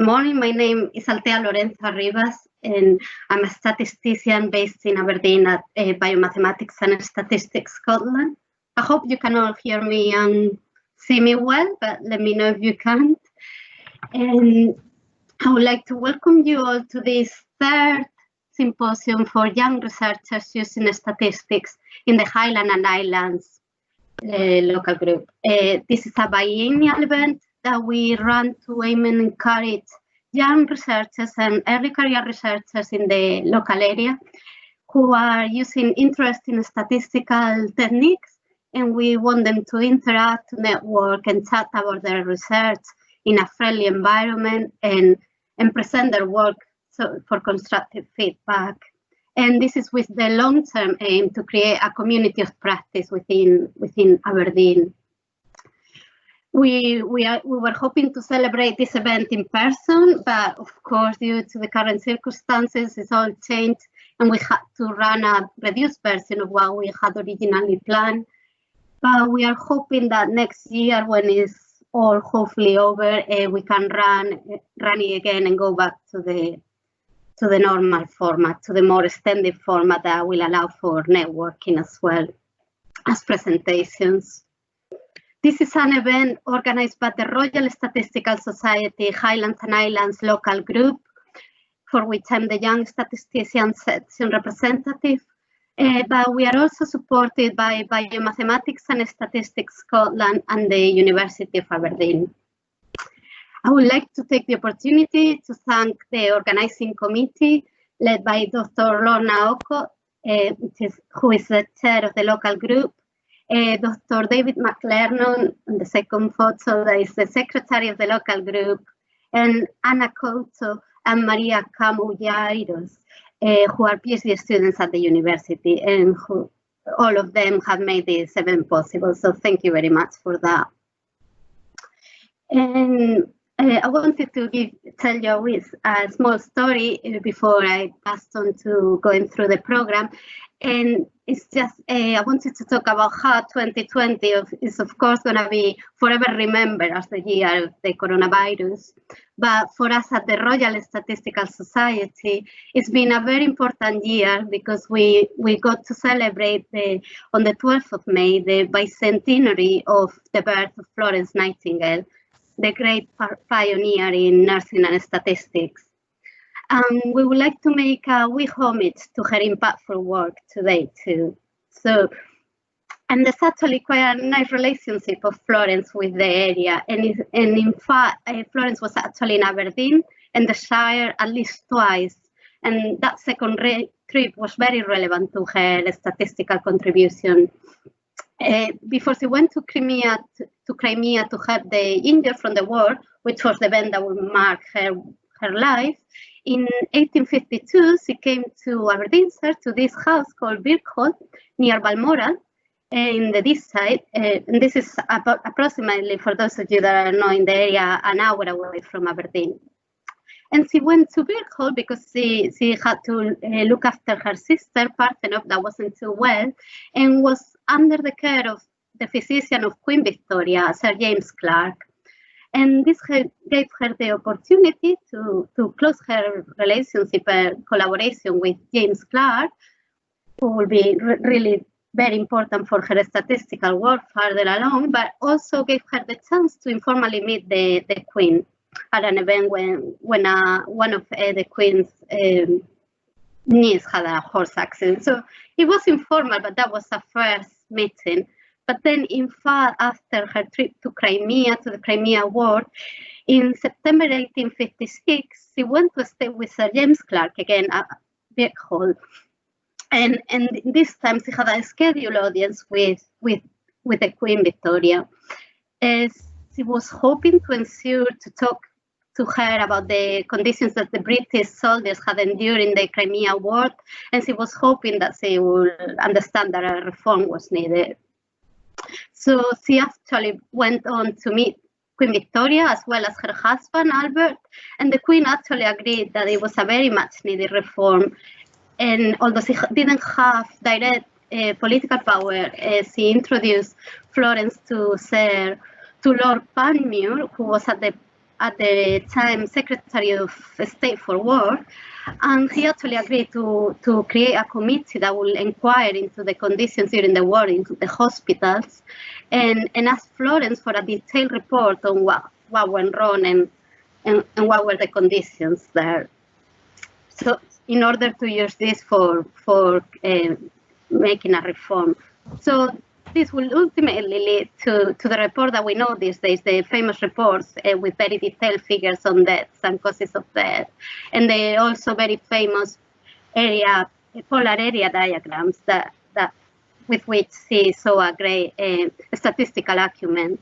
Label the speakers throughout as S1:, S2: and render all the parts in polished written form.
S1: morning. My name is Altea Lorenzo Rivas, and I'm a statistician based in Aberdeen at Biomathematics and Statistics Scotland. I hope you can all hear me and see me well, but let me know if you can't. And I would like to welcome you all to this third symposium for young researchers using statistics in the Highlands and Islands local group. This is a biennial event that we run to aim and encourage young researchers and early career researchers in the local area who are using interesting statistical techniques, and we want them to interact, network, and chat about their research in a friendly environment and present their work for constructive feedback. And this is with the long-term aim to create a community of practice within Aberdeen. We were hoping to celebrate this event in person, but of course, due to the current circumstances, it's all changed, and we had to run a reduced version of what we had originally planned. But we are hoping that next year, when it's all hopefully over, we can run it again and go back to the normal format, to the more extended format that will allow for networking as well as presentations. This is an event organized by the Royal Statistical Society Highlands and Islands local group, for which I'm the Young Statistician Section representative. But we are also supported by Biomathematics and Statistics Scotland and the University of Aberdeen. I would like to take the opportunity to thank the organizing committee led by Dr. Lorna Oko, who is the chair of the local group, Dr. David McLernon on the second photo, that is the secretary of the local group, and Anna Couto and Maria Camulleiros, who are PhD students at the university, and who all of them have made this event possible. So thank you very much for that. And I wanted to tell you a small story before I passed on to going through the program. And it's just, I wanted to talk about how 2020 is of course going to be forever remembered as the year of the coronavirus. But for us at the Royal Statistical Society, it's been a very important year because we got to celebrate on the 12th of May, the bicentenary of the birth of Florence Nightingale, the great pioneer in nursing and statistics. We would like to make a wee homage to her impactful work today too. So, and there's actually quite a nice relationship of Florence with the area. And in fact, Florence was actually in Aberdeen and the Shire at least twice. And that second trip was very relevant to her statistical contribution. Before she went to Crimea to help the injured from the war, which was the event that would mark her life, in 1852, she came to Aberdeen, to this house called Birkhall, near Balmoral, in the east side. And this is about approximately, for those of you that are not in the area, an hour away from Aberdeen. And she went to Birkhall because she had to look after her sister, Parthenope, that wasn't too well, and was under the care of the physician of Queen Victoria, Sir James Clark. And this gave her the opportunity to close her relationship and collaboration with James Clark, who will be really very important for her statistical work further along, but also gave her the chance to informally meet the Queen at an event when one of the Queen's niece had a horse accident. So it was informal, but that was a first meeting. But then, in fact, after her trip to Crimea, to the Crimea War, in September 1856, she went to stay with Sir James Clark again at Birkhall. And this time she had a scheduled audience with the Queen Victoria. She was hoping to ensure to talk to her about the conditions that the British soldiers had endured in the Crimea War, and she was hoping that she would understand that a reform was needed. So she actually went on to meet Queen Victoria as well as her husband, Albert, and the Queen actually agreed that it was a very much needed reform. And although she didn't have direct political power, she introduced Florence to Lord Panmure, who was at at the time Secretary of State for War, and he actually agreed to create a committee that will inquire into the conditions during the war in the hospitals, and ask Florence for a detailed report on what went wrong and what were the conditions there. So in order to use this for making a reform. So this will ultimately lead to the report that we know these days, the famous reports with very detailed figures on deaths and causes of death, and the also very famous polar area diagrams that with which he saw a great statistical acumen.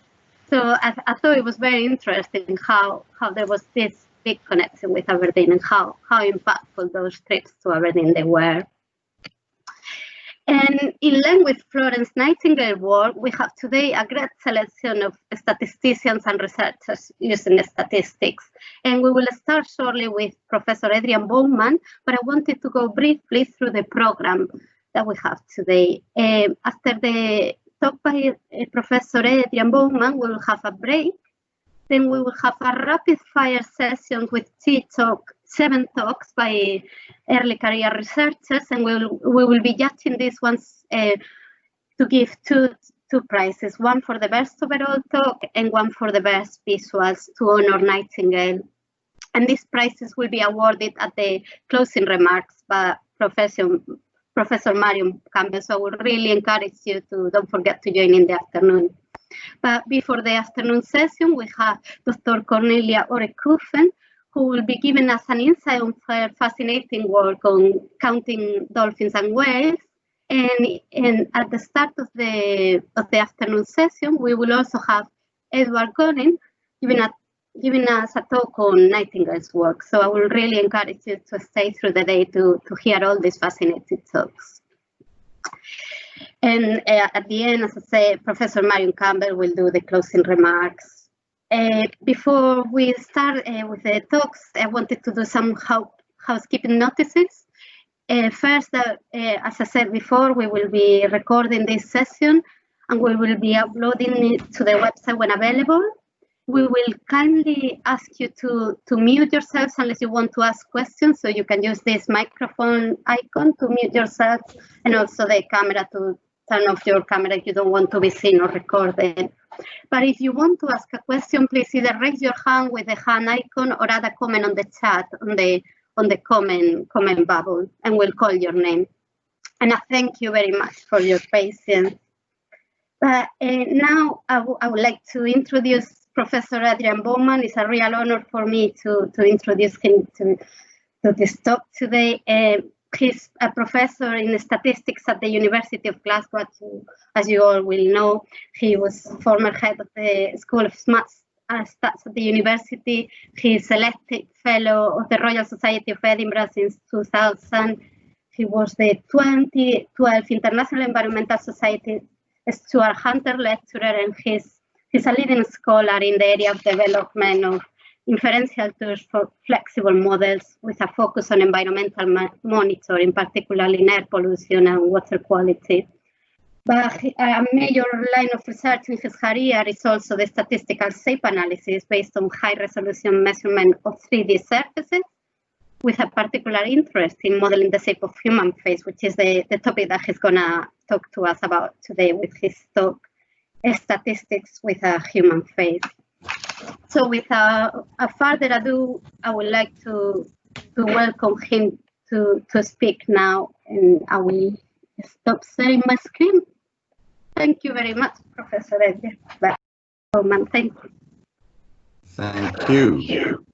S1: So I thought it was very interesting how there was this big connection with Aberdeen and how impactful those trips to Aberdeen they were. And in line with Florence Nightingale work, we have today a great selection of statisticians and researchers using statistics. And we will start shortly with Professor Adrian Bowman, but I wanted to go briefly through the program that we have today. After the talk by Professor Adrian Bowman, we will have a break. Then we will have a rapid fire session with 7 talks by early career researchers, and we will be judging these ones to give two prizes, one for the best overall talk and one for the best visuals to honor Nightingale. And these prizes will be awarded at the closing remarks by Professor Marion Campbell. So I would really encourage you to don't forget to join in the afternoon. But before the afternoon session, we have Dr. Cornelia Oedekoven, who will be giving us an insight on her fascinating work on counting dolphins and whales. And at the start of the afternoon session, we will also have Edward Gorin giving us a talk on Nightingale's work. So I will really encourage you to stay through the day to hear all these fascinating talks. And at the end, as I say, Professor Marion Campbell will do the closing remarks. Before we start with the talks, I wanted to do some housekeeping notices. First, as I said before, we will be recording this session and we will be uploading it to the website when available. We will kindly ask you to mute yourselves unless you want to ask questions, so you can use this microphone icon to mute yourself, and also the camera to turn off your camera if you don't want to be seen or recorded. But if you want to ask a question, please either raise your hand with the hand icon or add a comment on the chat on the comment bubble, and we'll call your name. And I thank you very much for your patience. But now I would like to introduce Professor Adrian Bowman. It's a real honor for me to introduce him to this talk today. He's a professor in statistics at the University of Glasgow, as you all will know. He was former head of the School of Stats at the university. He's elected fellow of the Royal Society of Edinburgh since 2000. He was the 2012 International Environmental Society Stuart Hunter lecturer, and he's a leading scholar in the area of development of inferential tools for flexible models with a focus on environmental monitoring, particularly in air pollution and water quality. But a major line of research in his career is also the statistical shape analysis based on high-resolution measurement of 3D surfaces, with a particular interest in modeling the shape of human face, which is the topic that he's going to talk to us about today with his talk, Statistics with a Human Face. So without further ado, I would like to welcome him to speak now, and I will stop sharing my screen. Thank you very much, Professor Adrian Bowman. Thank you.
S2: Thank you.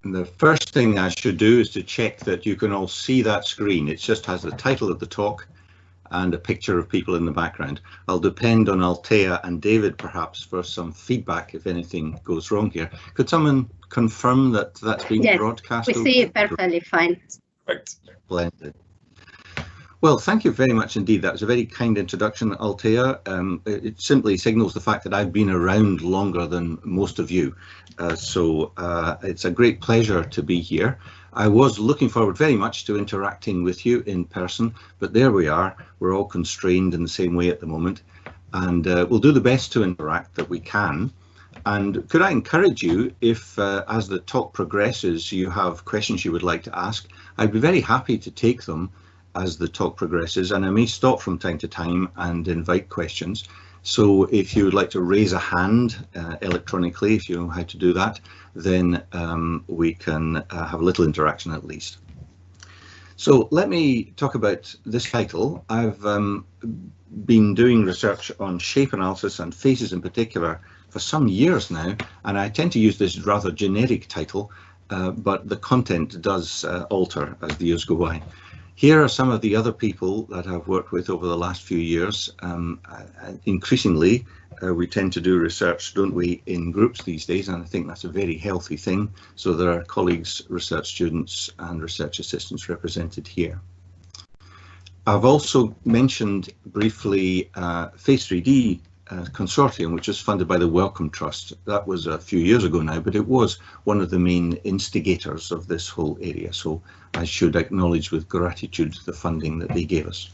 S2: And the first thing I should do is to check that you can all see that screen. It just has the title of the talk and a picture of people in the background. I'll depend on Althea and David perhaps for some feedback if anything goes wrong here. Could someone confirm that that's being broadcast?
S1: We see it perfectly fine.
S2: Right. Splendid. Well, thank you very much indeed. That was a very kind introduction, Althea. It simply signals the fact that I've been around longer than most of you. So it's a great pleasure to be here. I was looking forward very much to interacting with you in person, but there we are. We're all constrained in the same way at the moment. and we'll do the best to interact that we can. And could I encourage you, if as the talk progresses you have questions you would like to ask, I'd be very happy to take them as the talk progresses, and I may stop from time to time and invite questions. So if you would like to raise a hand electronically, if you know how to do that, then we can have a little interaction at least. So let me talk about this title. I've been doing research on shape analysis and faces in particular for some years now, and I tend to use this rather generic title, but the content does alter as the years go by. Here are some of the other people that I've worked with over the last few years. Increasingly, we tend to do research, don't we, in groups these days, and I think that's a very healthy thing. So there are colleagues, research students and research assistants represented here. I've also mentioned briefly Face 3D Consortium, which was funded by the Wellcome Trust. That was a few years ago now, but it was one of the main instigators of this whole area. So I should acknowledge with gratitude the funding that they gave us.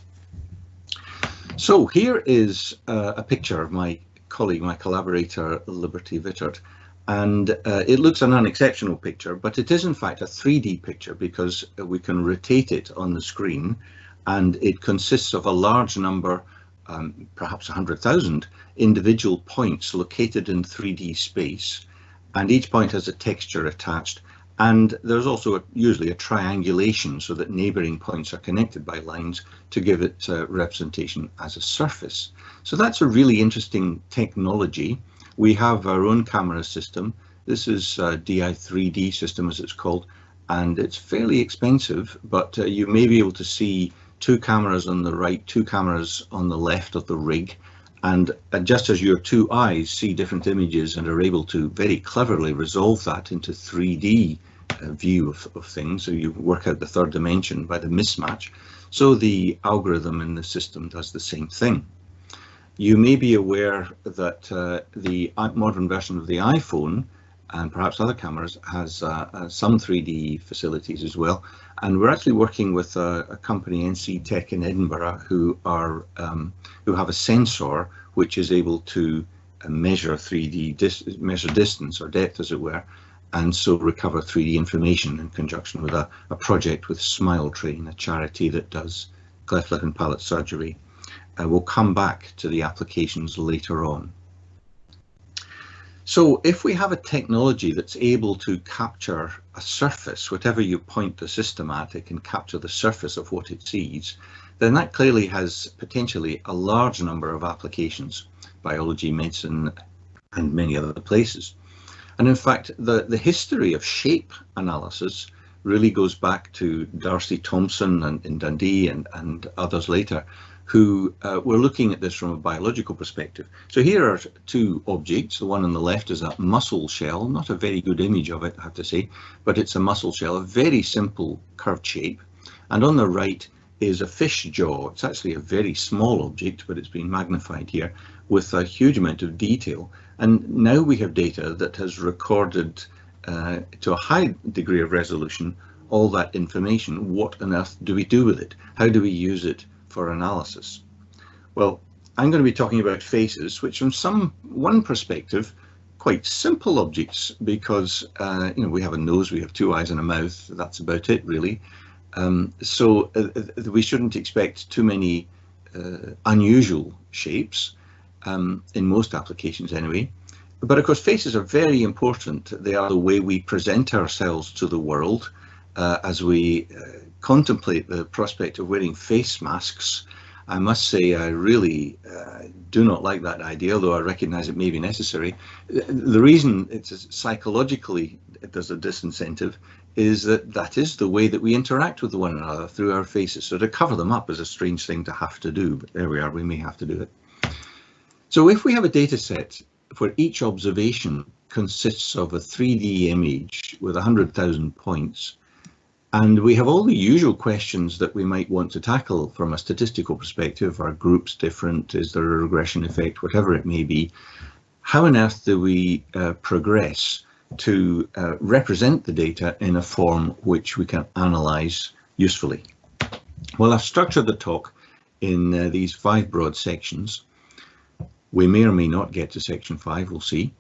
S2: So here is a picture of my colleague, my collaborator, Liberty Vittert. And it looks an unexceptional picture, but it is in fact a 3D picture because we can rotate it on the screen, and it consists of a large number, perhaps 100,000 individual points located in 3D space, and each point has a texture attached, and there's also usually a triangulation so that neighbouring points are connected by lines to give it representation as a surface. So that's a really interesting technology. We have our own camera system. This is a DI3D system, as it's called, and it's fairly expensive, but you may be able to see two cameras on the right, two cameras on the left of the rig, and just as your two eyes see different images and are able to very cleverly resolve that into 3D view of things, so you work out the third dimension by the mismatch, so the algorithm in the system does the same thing. You may be aware that the modern version of the iPhone and perhaps other cameras has some 3D facilities as well, and we're actually working with a company, NC Tech in Edinburgh, who have a sensor which is able to measure 3D measure distance or depth, as it were, and so recover 3D information in conjunction with a project with Smile Train, a charity that does cleft lip and palate surgery. We'll come back to the applications later on. So if we have a technology that's able to capture a surface, whatever you point the system at, it can capture the surface of what it sees, then that clearly has potentially a large number of applications, biology, medicine, and many other places. And in fact, the history of shape analysis really goes back to Darcy Thompson and in Dundee and others later, who were looking at this from a biological perspective. So here are two objects. The one on the left is a mussel shell, not a very good image of it, I have to say, but it's a mussel shell, a very simple curved shape. And on the right is a fish jaw. It's actually a very small object, but it's been magnified here with a huge amount of detail. And now we have data that has recorded to a high degree of resolution all that information. What on earth do we do with it? How do we use it for analysis? Well, I'm going to be talking about faces, which from one perspective, quite simple objects, because we have a nose, we have two eyes and a mouth. That's about it, really. So we shouldn't expect too many unusual shapes in most applications anyway. But of course, faces are very important. They are the way we present ourselves to the world. As we contemplate the prospect of wearing face masks, I must say I really do not like that idea, although I recognise it may be necessary. The reason it's psychologically there's a disincentive is that is the way that we interact with one another, through our faces. So to cover them up is a strange thing to have to do, but there we are, we may have to do it. So if we have a data set where each observation consists of a 3D image with 100,000 points, and we have all the usual questions that we might want to tackle from a statistical perspective. Are groups different? Is there a regression effect? Whatever it may be. How on earth do we progress to represent the data in a form which we can analyse usefully? Well, I've structured the talk in these 5 broad sections. We may or may not get to section 5, we'll see.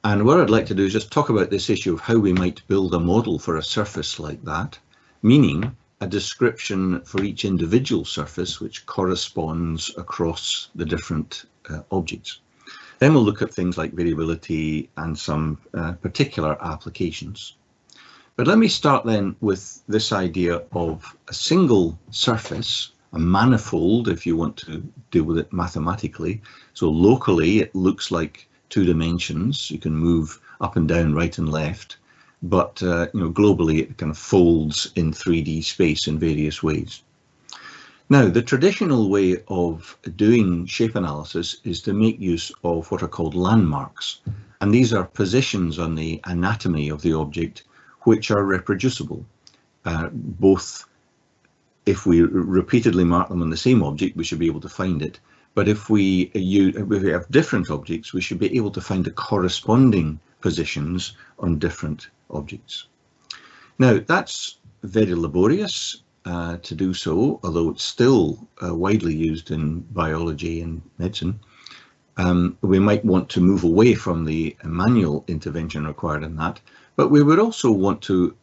S2: And what I'd like to do is just talk about this issue of how we might build a model for a surface like that, meaning a description for each individual surface which corresponds across the different objects. Then we'll look at things like variability and some particular applications. But let me start then with this idea of a single surface, a manifold if you want to deal with it mathematically. So locally it looks like 2 dimensions. You can move up and down, right and left, but globally it kind of folds in 3D space in various ways. Now, the traditional way of doing shape analysis is to make use of what are called landmarks, and these are positions on the anatomy of the object which are reproducible. Both, if we repeatedly mark them on the same object, we should be able to find it. But if we have different objects, we should be able to find the corresponding positions on different objects. Now, that's very laborious to do so, although it's still widely used in biology and medicine. We might want to move away from the manual intervention required in that, but we would also want to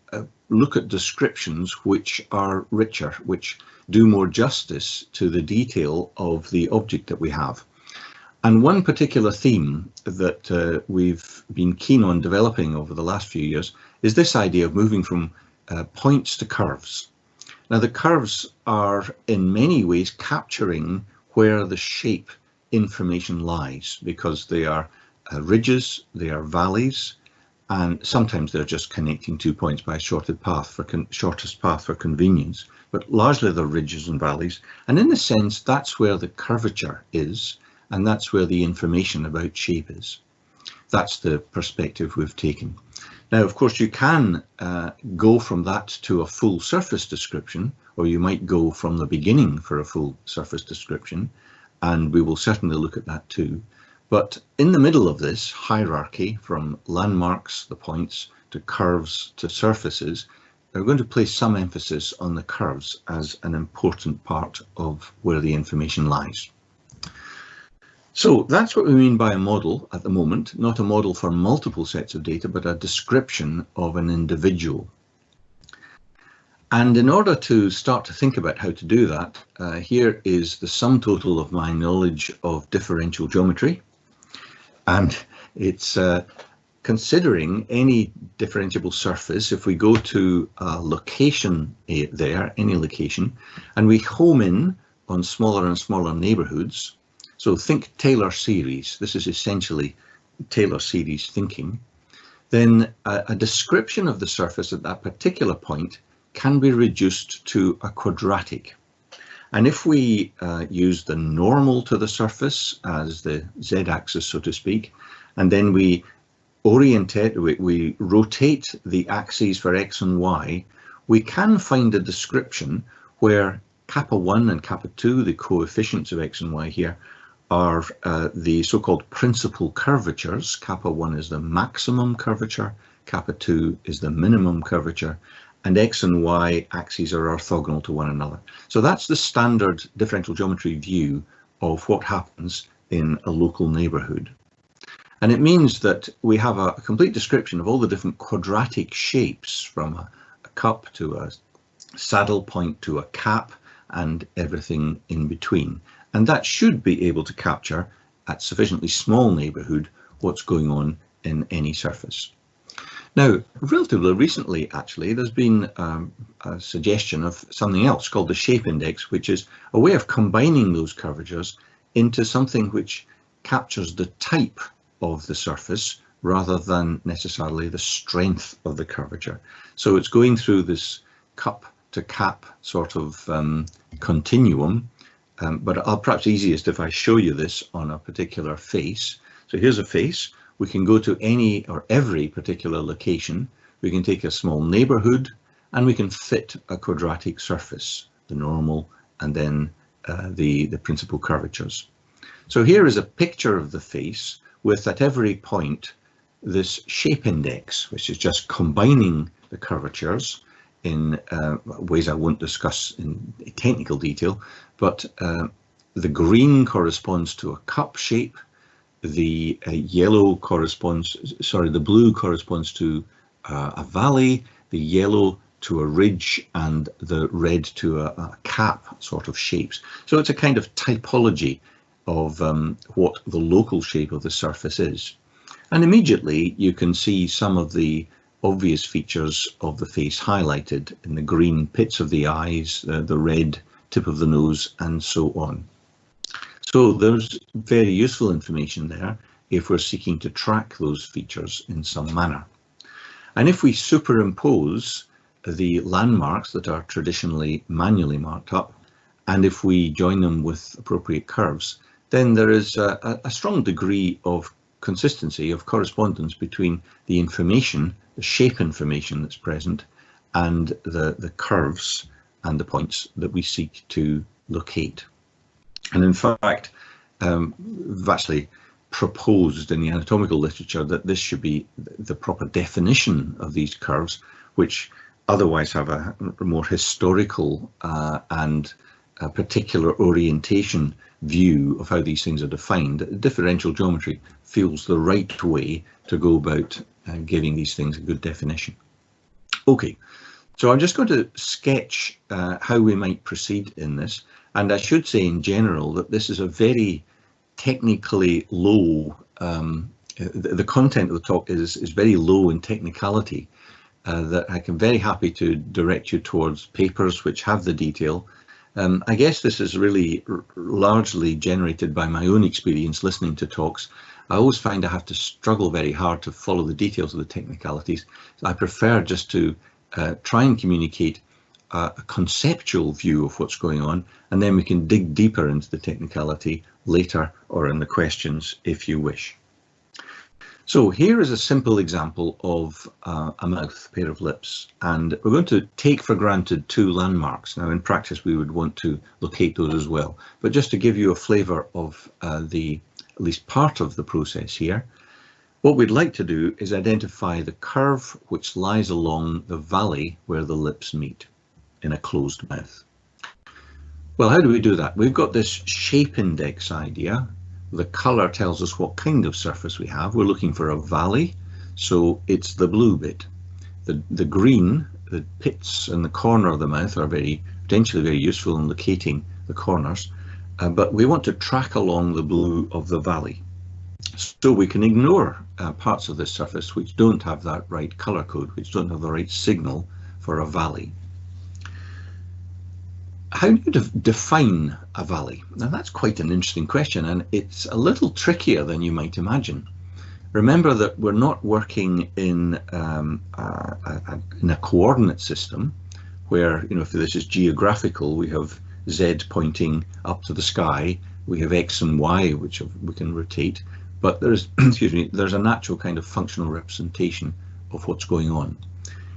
S2: look at descriptions which are richer, which do more justice to the detail of the object that we have. And one particular theme that we've been keen on developing over the last few years is this idea of moving from points to curves. Now, the curves are in many ways capturing where the shape information lies, because they are ridges, they are valleys, and sometimes they're just connecting 2 points by a shortest path for convenience, but largely they're ridges and valleys. And in a sense, that's where the curvature is, and that's where the information about shape is. That's the perspective we've taken. Now, of course, you can go from that to a full surface description, or you might go from the beginning for a full surface description, and we will certainly look at that too. But in the middle of this hierarchy, from landmarks, the points, to curves, to surfaces, we're going to place some emphasis on the curves as an important part of where the information lies. So that's what we mean by a model at the moment, not a model for multiple sets of data, but a description of an individual. And in order to start to think about how to do that, here is the sum total of my knowledge of differential geometry. And it's considering any differentiable surface. If we go to a location there, any location, and we home in on smaller and smaller neighborhoods, so think Taylor series, this is essentially Taylor series thinking, then a description of the surface at that particular point can be reduced to a quadratic. And if we use the normal to the surface as the z-axis, so to speak, and then we orientate, we rotate the axes for x and y, we can find a description where kappa 1 and kappa 2, the coefficients of x and y here, are the so-called principal curvatures. Kappa 1 is the maximum curvature, kappa 2 is the minimum curvature, and x and y axes are orthogonal to one another. So that's the standard differential geometry view of what happens in a local neighborhood. And it means that we have a complete description of all the different quadratic shapes, from a cup to a saddle point to a cap and everything in between. And that should be able to capture at sufficiently small neighborhood what's going on in any surface. Now, relatively recently, actually, there's been a suggestion of something else called the shape index, which is a way of combining those curvatures into something which captures the type of the surface rather than necessarily the strength of the curvature. So it's going through this cup to cap sort of continuum, but perhaps easiest if I show you this on a particular face. So here's a face. We can go to any or every particular location. We can take a small neighborhood and we can fit a quadratic surface, the normal, and then the principal curvatures. So here is a picture of the face with, at every point, this shape index, which is just combining the curvatures in ways I won't discuss in technical detail, but the green corresponds to a cup shape, the yellow corresponds, sorry, the blue corresponds to a valley, the yellow to a ridge, and the red to a cap sort of shapes. So it's a kind of typology of what the local shape of the surface is. And immediately you can see some of the obvious features of the face highlighted in the green pits of the eyes, the red tip of the nose, and so on. So there's very useful information there if we're seeking to track those features in some manner. And if we superimpose the landmarks that are traditionally manually marked up, and if we join them with appropriate curves, then there is a strong degree of consistency, of correspondence between the information, the shape information that's present, and the curves and the points that we seek to locate. And in fact, we've actually proposed in the anatomical literature that this should be the proper definition of these curves, which otherwise have a more historical and a particular orientation view of how these things are defined. Differential geometry feels the right way to go about giving these things a good definition. Okay, so I'm just going to sketch how we might proceed in this, and I should say in general that this is a very technically low, the content of the talk is very low in technicality, that I can very happy to direct you towards papers which have the detail. I guess this is really largely generated by my own experience listening to talks. I always find I have to struggle very hard to follow the details of the technicalities. So I prefer just to try and communicate a conceptual view of what's going on, and then we can dig deeper into the technicality later or in the questions if you wish. So here is a simple example of a mouth, a pair of lips, and we're going to take for granted two landmarks. Now in practice we would want to locate those as well, but just to give you a flavour of at least part of the process here, what we'd like to do is identify the curve which lies along the valley where the lips meet in a closed mouth. Well, how do we do that? We've got this shape index idea. The colour tells us what kind of surface we have. We're looking for a valley, so it's the blue bit. The green, the pits in the corner of the mouth are potentially very useful in locating the corners, but we want to track along the blue of the valley. So we can ignore parts of this surface which don't have that right colour code, which don't have the right signal for a valley. How do you define a valley? Now that's quite an interesting question, and it's a little trickier than you might imagine. Remember that we're not working in a coordinate system where, you know, if this is geographical, we have Z pointing up to the sky, we have X and Y which we can rotate, but there's excuse me, there's a natural kind of functional representation of what's going on.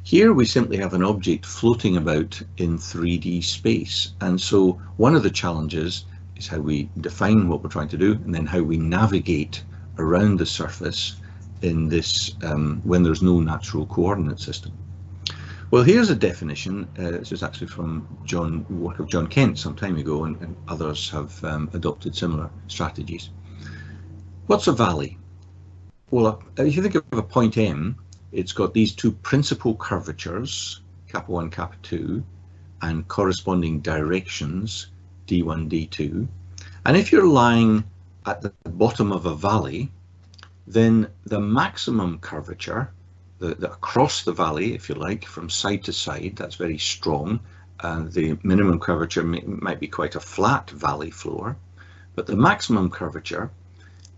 S2: Here we simply have an object floating about in 3D space, and so one of the challenges is how we define what we're trying to do and then how we navigate around the surface in this when there's no natural coordinate system. Well, here's a definition. This is actually from work of John Kent some time ago, and others have adopted similar strategies. What's a valley? Well, if you think of a point M, it's got these two principal curvatures, kappa 1, kappa 2, and corresponding directions, D1, D2. And if you're lying at the bottom of a valley, then the maximum curvature, across the valley, if you like, from side to side, that's very strong. The minimum curvature might be quite a flat valley floor, but the maximum curvature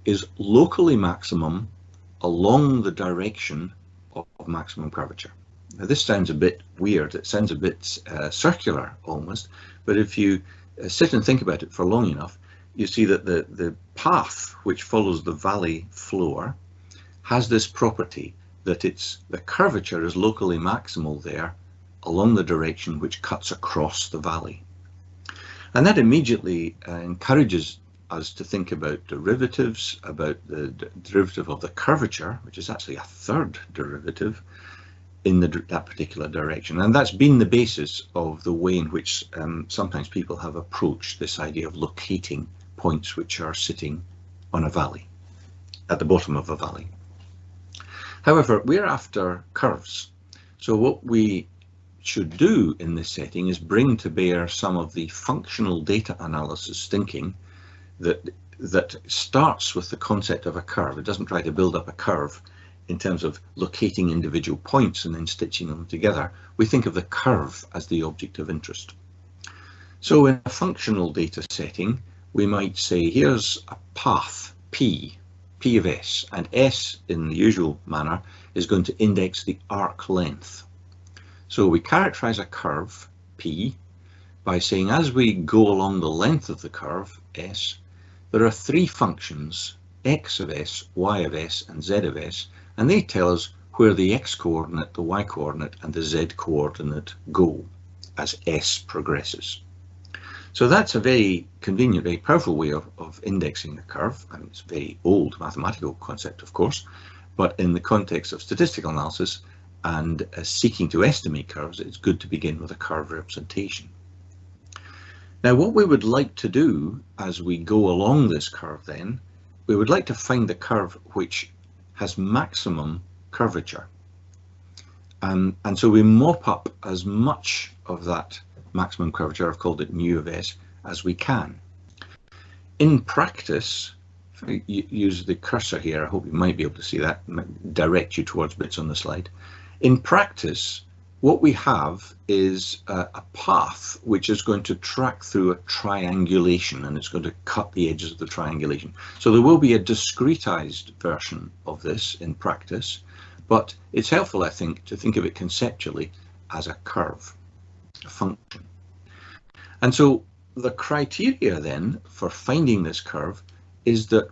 S2: is locally maximum along the direction of maximum curvature. Now this sounds a bit weird, it sounds a bit circular almost, but if you sit and think about it for long enough, you see that the path which follows the valley floor has this property that the curvature is locally maximal there along the direction which cuts across the valley. And that immediately encourages us to think about derivatives, about the derivative of the curvature, which is actually a third derivative in that particular direction. And that's been the basis of the way in which sometimes people have approached this idea of locating points which are sitting on a valley. at the bottom of a valley. However, we're after curves. So what we should do in this setting is bring to bear some of the functional data analysis thinking that starts with the concept of a curve. It doesn't try to build up a curve in terms of locating individual points and then stitching them together. We think of the curve as the object of interest. So in a functional data setting, we might say here's a path, P of S, and S in the usual manner is going to index the arc length. So we characterize a curve, P, by saying as we go along the length of the curve, S, there are three functions, x of S, y of S, and z of S, and they tell us where the x coordinate, the y coordinate, and the z coordinate go as S progresses. So that's a very convenient, very powerful way of indexing a curve. I mean, it's a very old mathematical concept, of course, but in the context of statistical analysis and seeking to estimate curves, it's good to begin with a curve representation. Now, what we would like to do as we go along this curve then, we would like to find the curve which has maximum curvature. And so we mop up as much of that maximum curvature, I've called it mu of S, as we can. In practice, if I use the cursor here, I hope you might be able to see that, direct you towards bits on the slide. In practice, what we have is a path which is going to track through a triangulation, and it's going to cut the edges of the triangulation. So there will be a discretized version of this in practice, but it's helpful, I think, to think of it conceptually as a curve, a function. And so the criteria then for finding this curve is that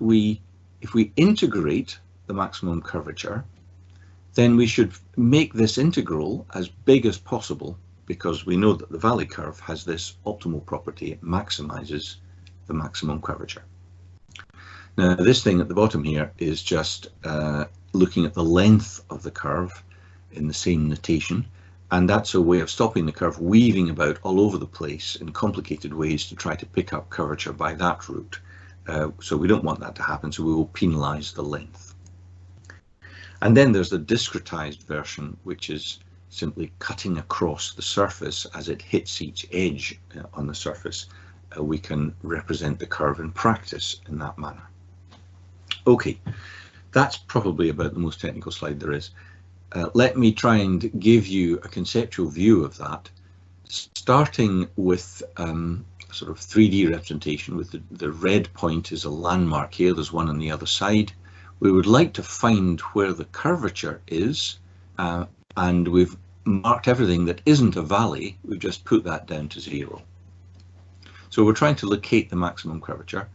S2: if we integrate the maximum curvature, then we should make this integral as big as possible, because we know that the valley curve has this optimal property. It maximizes the maximum curvature. Now, this thing at the bottom here is just looking at the length of the curve in the same notation, and that's a way of stopping the curve weaving about all over the place in complicated ways to try to pick up curvature by that route. So we don't want that to happen, so we will penalize the length. And then there's the discretized version, which is simply cutting across the surface as it hits each edge on the surface. We can represent the curve in practice in that manner. Okay, that's probably about the most technical slide there is. Let me try and give you a conceptual view of that, starting with a sort of 3D representation with the red point is a landmark here. There's one on the other side. We would like to find where the curvature is, and we've marked everything that isn't a valley. We've just put that down to 0. So we're trying to locate the maximum curvature.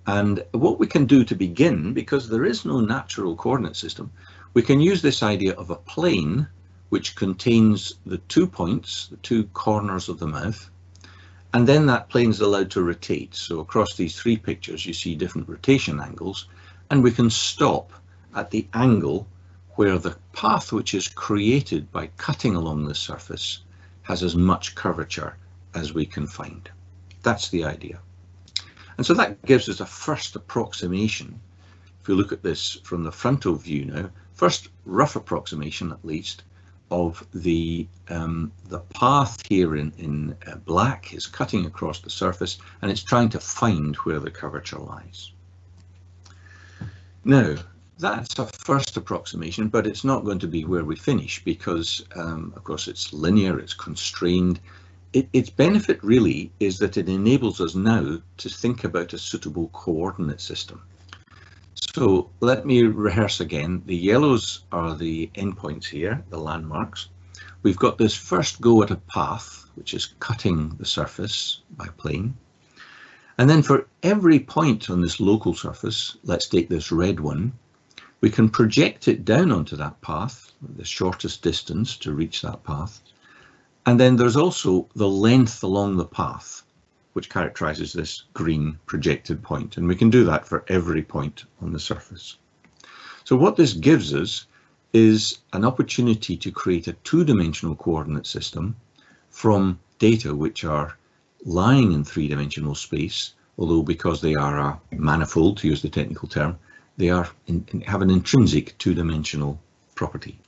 S2: And what we can do to begin, because there is no natural coordinate system, we can use this idea of a plane which contains the 2 points, the 2 corners of the mouth, and then that plane is allowed to rotate. So across these 3 pictures you see different rotation angles, and we can stop at the angle where the path which is created by cutting along the surface has as much curvature as we can find. That's the idea. And so that gives us a first approximation. If we look at this from the frontal view now, first rough approximation at least of the path here in black is cutting across the surface, and it's trying to find where the curvature lies. Now, that's a first approximation, but it's not going to be where we finish because, of course, it's linear, it's constrained. Its benefit really is that it enables us now to think about a suitable coordinate system. So let me rehearse again. The yellows are the endpoints here, the landmarks. We've got this first go at a path, which is cutting the surface by plane. And then for every point on this local surface, let's take this red one, we can project it down onto that path, the shortest distance to reach that path. And then there's also the length along the path, which characterizes this green projected point. And we can do that for every point on the surface. So what this gives us is an opportunity to create a 2-dimensional coordinate system from data which are lying in 3-dimensional space, although because they are a manifold, to use the technical term, they have an intrinsic two-dimensional property.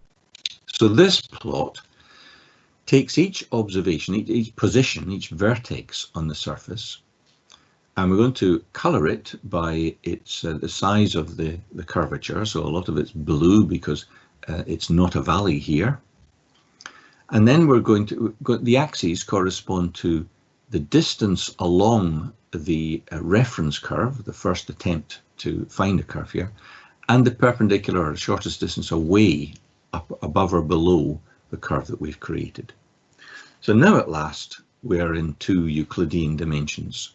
S2: So this plot takes each observation, each position, each vertex on the surface, and we're going to colour it by its the size of the curvature. So a lot of it's blue because it's not a valley here. And then we're going to the axes correspond to the distance along the reference curve, the first attempt to find a curve here, and the perpendicular, or the shortest distance away, up above or below the curve that we've created. So now at last we're in 2 Euclidean dimensions,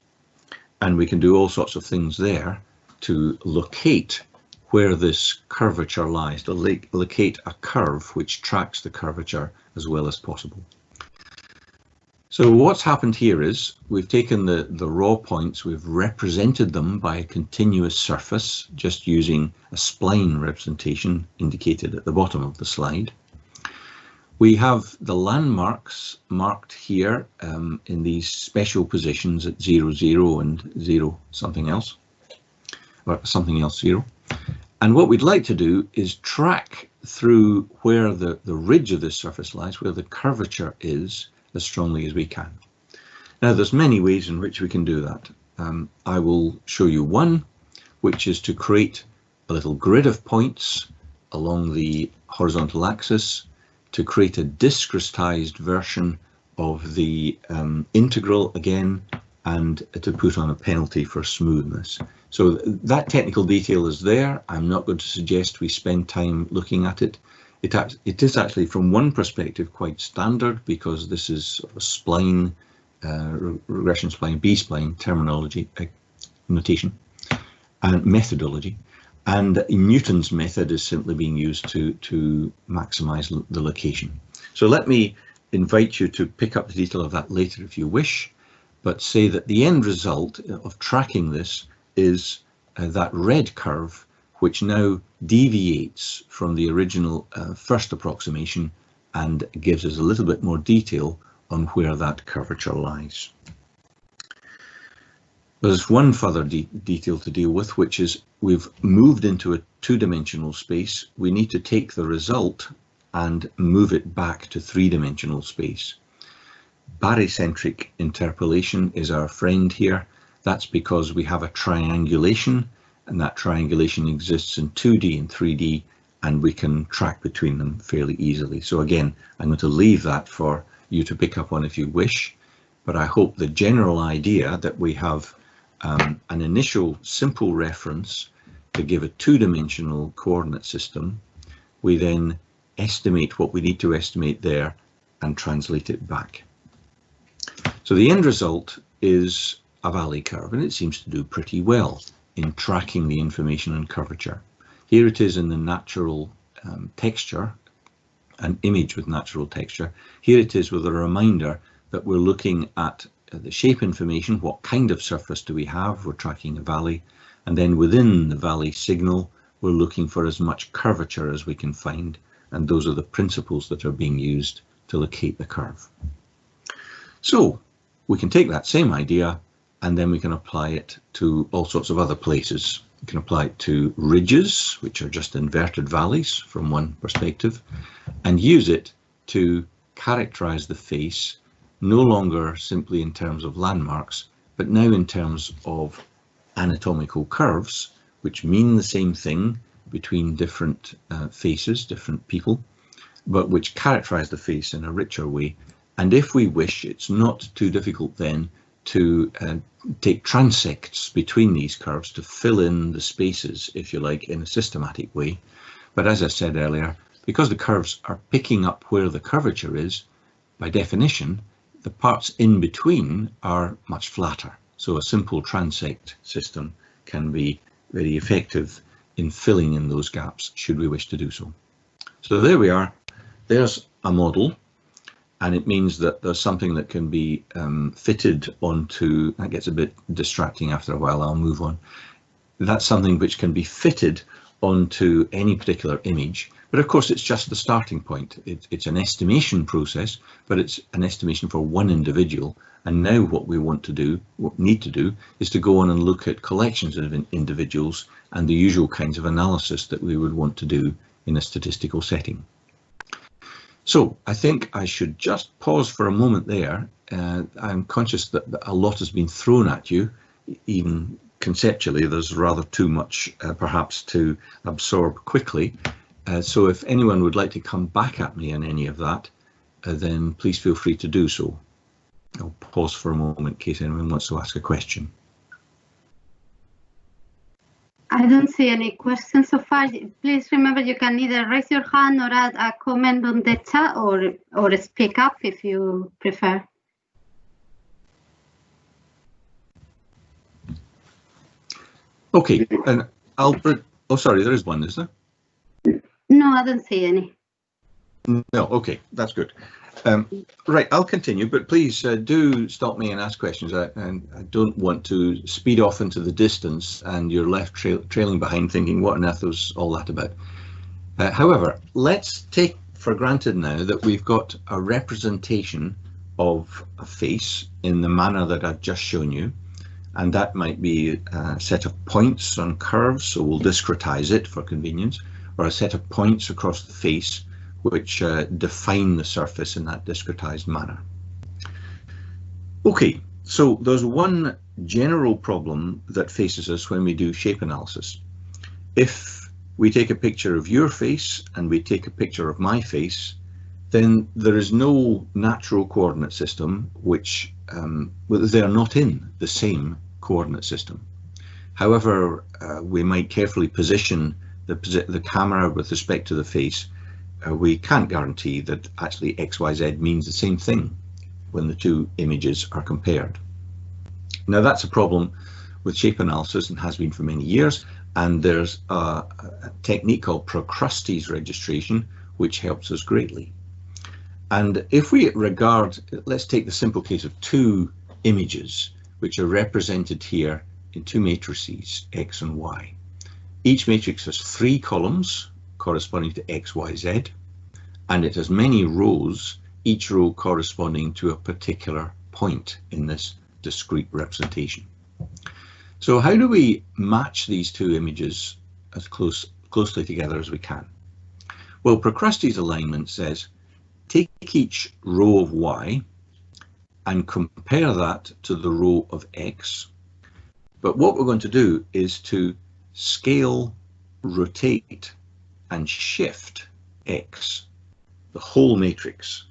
S2: and we can do all sorts of things there to locate where this curvature lies, to locate a curve which tracks the curvature as well as possible. So what's happened here is we've taken the raw points, we've represented them by a continuous surface, just using a spline representation indicated at the bottom of the slide. We have the landmarks marked here in these special positions at 0, 0 and 0 something else, or something else 0. And what we'd like to do is track through where the ridge of this surface lies, where the curvature is, as strongly as we can. Now there's many ways in which we can do that. I will show you one, which is to create a little grid of points along the horizontal axis to create a discretized version of the integral again, and to put on a penalty for smoothness. So that technical detail is there. I'm not going to suggest we spend time looking at it. It is actually, from one perspective, quite standard, because this is sort of a spline, regression spline, B-spline terminology, notation, and methodology. And Newton's method is simply being used to maximize the location. So let me invite you to pick up the detail of that later if you wish, but say that the end result of tracking this is that red curve, which now deviates from the original first approximation and gives us a little bit more detail on where that curvature lies. There's one further detail to deal with, which is we've moved into a 2-dimensional space. We need to take the result and move it back to 3-dimensional space. Barycentric interpolation is our friend here. That's because we have a triangulation, and that triangulation exists in 2D and 3D, and we can track between them fairly easily. So again, I'm going to leave that for you to pick up on if you wish, but I hope the general idea that we have an initial simple reference to give a 2-dimensional coordinate system, we then estimate what we need to estimate there and translate it back. So the end result is a valley curve, and it seems to do pretty well in tracking the information on curvature. Here it is in the natural texture, an image with natural texture. Here it is with a reminder that we're looking at the shape information, what kind of surface do we have, we're tracking a valley, and then within the valley signal we're looking for as much curvature as we can find, and those are the principles that are being used to locate the curve. So we can take that same idea and then we can apply it to all sorts of other places. We can apply it to ridges, which are just inverted valleys from one perspective, and use it to characterize the face, no longer simply in terms of landmarks, but now in terms of anatomical curves, which mean the same thing between different faces, different people, but which characterize the face in a richer way. And if we wish, it's not too difficult then to take transects between these curves to fill in the spaces, if you like, in a systematic way. But as I said earlier, because the curves are picking up where the curvature is, by definition, the parts in between are much flatter. So a simple transect system can be very effective in filling in those gaps, should we wish to do so. So there we are. There's a model. And it means that there's something that can be fitted onto, that gets a bit distracting after a while, I'll move on. That's something which can be fitted onto any particular image, but of course it's just the starting point. It's an estimation process, but it's an estimation for one individual. And now what we want to do, what we need to do, is to go on and look at collections of individuals and the usual kinds of analysis that we would want to do in a statistical setting. So I think I should just pause for a moment there. I'm conscious that a lot has been thrown at you. Even conceptually, there's rather too much perhaps to absorb quickly. So if anyone would like to come back at me on any of that, then please feel free to do so. I'll pause for a moment in case anyone wants to ask a question.
S1: I don't see any questions so far. Please remember you can either raise your hand or add a comment on the chat or speak up if you prefer. Okay, and Albert, oh sorry, there is one, is there? No, I don't see any. No, okay, that's good. Right, I'll continue, but please do stop me and ask questions. I don't want to speed off into the distance and you're left trailing behind thinking, what on earth was all that about? However, let's take for granted now that we've got a representation of a face in the manner that I've just shown you, and that might be a set of points on curves, so we'll discretize it for convenience, or a set of points across the face which define the surface in that discretized manner. Okay, so there's one general problem that faces us when we do shape analysis. If we take a picture of your face and we take a picture of my face, then there is no natural coordinate system which they are not in the same coordinate system. However, we might carefully position the camera with respect to the face. We can't guarantee that actually XYZ means the same thing when the two images are compared. Now that's a problem with shape analysis and has been for many years, and there's a technique called Procrustes registration which helps us greatly. And if we regard, let's take the simple case of two images which are represented here in two matrices, X and Y. Each matrix has 3 columns corresponding to X, Y, Z, and it has many rows, each row corresponding to a particular point in this discrete representation. So how do we match these two images as closely together as we can? Well, Procrustes alignment says take each row of Y and compare that to the row of X. But what we're going to do is to scale, rotate, and shift X, the whole matrix,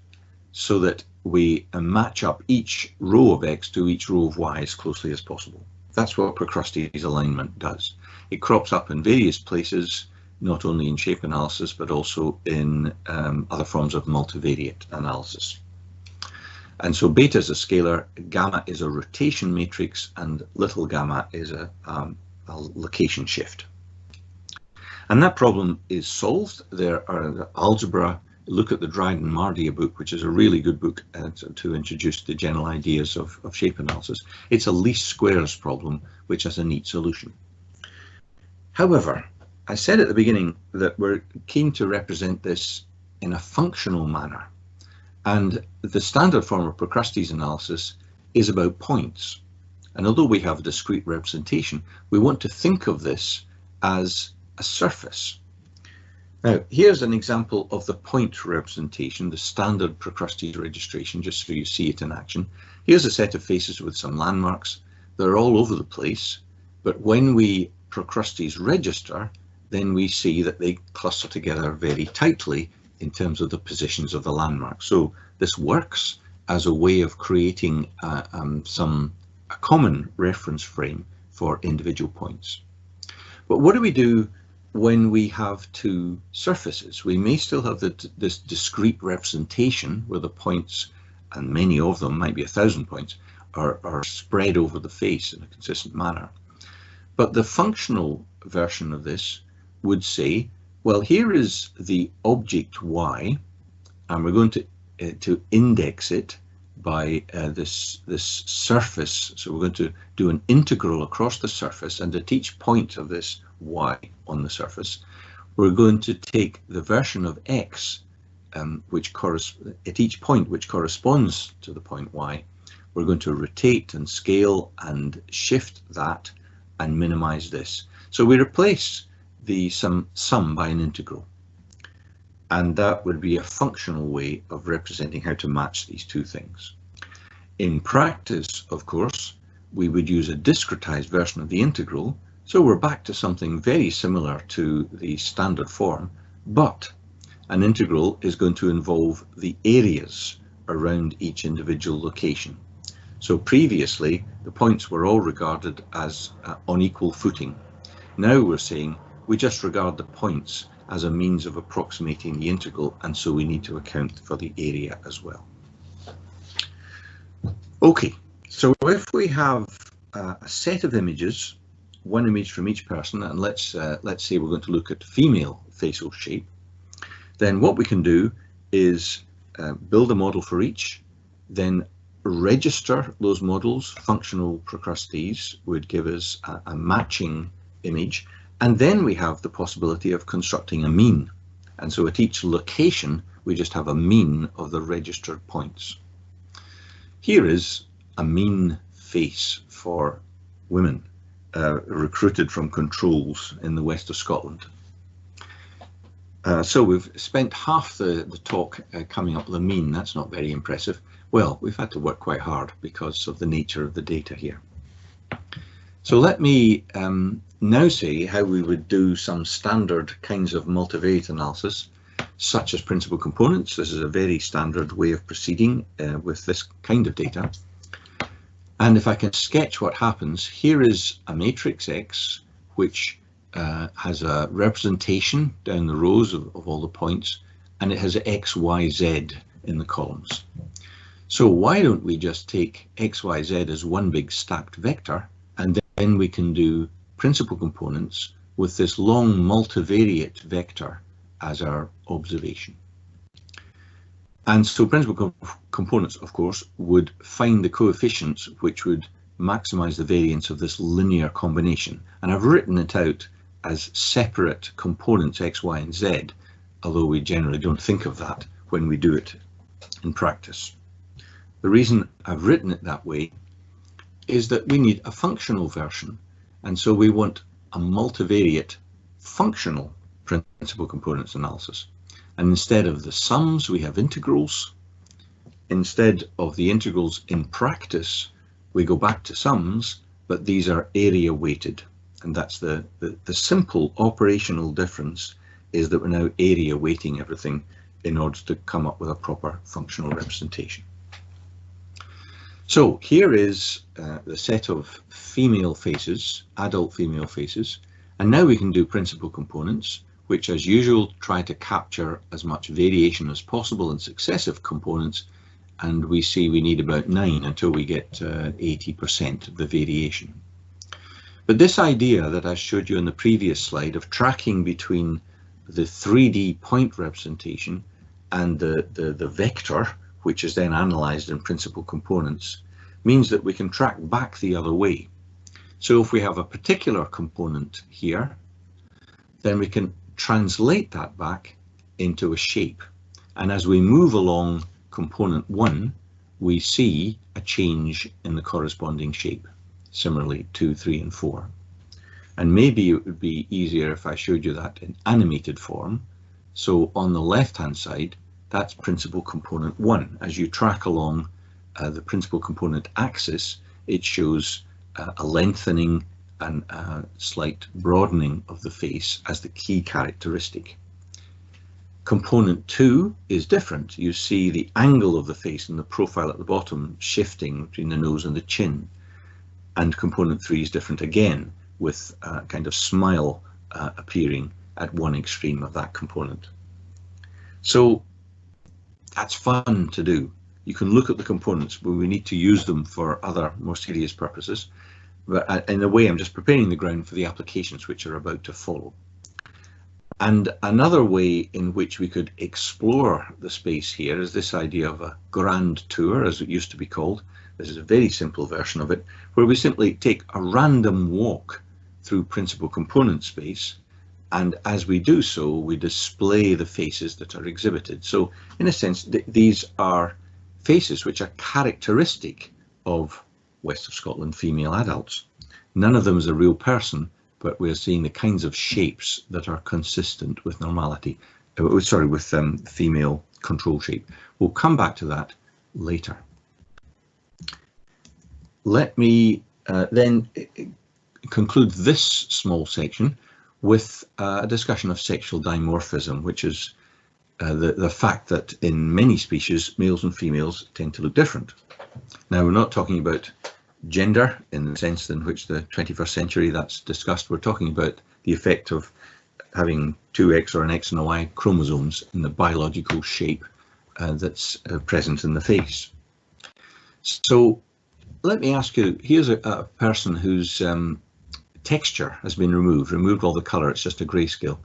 S1: so that we match up each row of X to each row of Y as closely as possible. That's what Procrustes alignment does. It crops up in various places, not only in shape analysis, but also in other forms of multivariate analysis. And so beta is a scalar, gamma is a rotation matrix, and little gamma is a location shift. And that problem is solved. There are algebra. Look at the Dryden-Mardia book, which is a really good book to introduce the general ideas of shape analysis. It's a least squares problem, which has a neat solution. However, I said at the beginning that we're keen to represent this in a functional manner. And the standard form of Procrustes analysis is about points. And although we have a discrete representation, we want to think of this as a surface. Now, here's an example of the point representation, the standard Procrustes registration, just so you see it in action. Here's a set of faces with some landmarks. They're all over the place, but when we Procrustes register, then we see that they cluster together very tightly in terms of the positions of the landmarks. So this works as a way of creating a common reference frame for individual points. But what do we do when we have two surfaces? We may still have this discrete representation where the points, and many of them, might be 1,000 points, are spread over the face in a consistent manner. But the functional version of this would say, well, here is the object Y, and we're going to index it by this surface. So we're going to do an integral across the surface, and at each point of this Y on the surface, we're going to take the version of X, at each point which corresponds to the point Y. We're going to rotate and scale and shift that and minimize this.
S2: So we replace the sum by an integral. And that would be a functional way of representing how to match these two things. In practice, of course, we would use a discretized version of the integral. So we're back to something very similar to the standard form, but an integral is going to involve the areas around each individual location. So previously, the points were all regarded as on equal footing. Now we're saying we just regard the points as a means of approximating the integral, and so we need to account for the area as well. Okay, so if we have a set of images, one image from each person, and let's say we're going to look at female facial shape, then what we can do is build a model for each, then register those models. Functional Procrustes would give us a matching image, and then we have the possibility of constructing a mean. And so at each location, we just have a mean of the registered points. Here is a mean face for women recruited from controls in the west of Scotland. So we've spent half the talk coming up with a mean. That's not very impressive. Well, we've had to work quite hard because of the nature of the data here. So let me now say how we would do some standard kinds of multivariate analysis, such as principal components. This is a very standard way of proceeding with this kind of data. And if I can sketch what happens, here is a matrix X, which has a representation down the rows of all the points, and it has X, Y, Z in the columns. So why don't we just take X, Y, Z as one big stacked vector, and then we can do principal components with this long multivariate vector as our observation. And so principal components, of course, would find the coefficients which would maximize the variance of this linear combination. And I've written it out as separate components X, Y, and Z, although we generally don't think of that when we do it in practice. The reason I've written it that way is that we need a functional version, and so we want a multivariate functional principal components analysis. And instead of the sums, we have integrals. Instead of the integrals in practice, we go back to sums, but these are area weighted. And that's the simple operational difference, is that we're now area weighting everything in order to come up with a proper functional representation. So here is the set of female faces, adult female faces, and now we can do principal components, which as usual try to capture as much variation as possible in successive components, and we see we need about 9 until we get 80% of the variation. But this idea that I showed you in the previous slide of tracking between the 3D point representation and the vector, which is then analysed in principal components, means that we can track back the other way. So if we have a particular component here, then we can translate that back into a shape. And as we move along component 1, we see a change in the corresponding shape. Similarly, 2, 3, and 4. And maybe it would be easier if I showed you that in animated form. So on the left-hand side, that's principal component 1. As you track along the principal component axis, it shows a lengthening and a slight broadening of the face as the key characteristic. Component 2 is different. You see the angle of the face and the profile at the bottom shifting between the nose and the chin. And component 3 is different again, with a kind of smile appearing at one extreme of that component. So that's fun to do. You can look at the components, but we need to use them for other more serious purposes. But in a way, I'm just preparing the ground for the applications which are about to follow. And another way in which we could explore the space here is this idea of a grand tour, as it used to be called. This is a very simple version of it, where we simply take a random walk through principal component space, and as we do so, we display the faces that are exhibited. So in a sense, these are faces which are characteristic of West of Scotland female adults. None of them is a real person, but we're seeing the kinds of shapes that are consistent with normality. With female control shape. We'll come back to that later. Let me then conclude this small section with a discussion of sexual dimorphism, which is the fact that in many species, males and females tend to look different. Now, we're not talking about gender in the sense in which the 21st century that's discussed. We're talking about the effect of having two X or an X and a Y chromosomes in the biological shape that's present in the face. So let me ask you, here's a person whose texture has been removed all the colour, it's just a grayscale.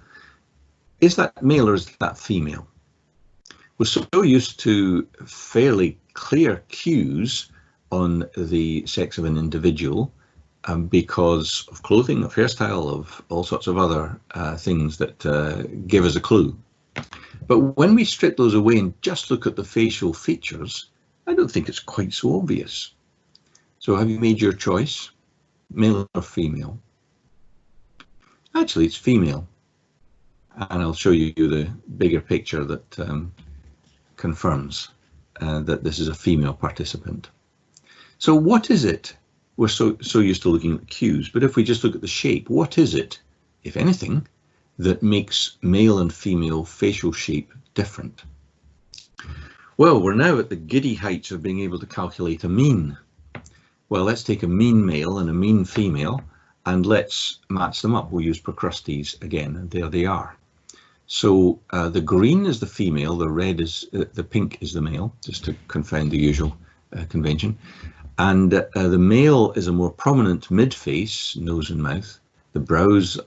S2: Is that male or is that female? We're so used to fairly clear cues on the sex of an individual because of clothing, of hairstyle, of all sorts of other things that give us a clue. But when we strip those away and just look at the facial features, I don't think it's quite so obvious. So have you made your choice, male or female? Actually, it's female. And I'll show you the bigger picture that confirms that this is a female participant. So what is it? We're so used to looking at cues, but if we just look at the shape, what is it, if anything, that makes male and female facial shape different? Well, we're now at the giddy heights of being able to calculate a mean. Well, let's take a mean male and a mean female and let's match them up. We'll use Procrustes again, and there they are. So the green is the female, the red is, the pink is the male, just to confound the usual convention. And the male is a more prominent mid-face, nose and mouth. The brows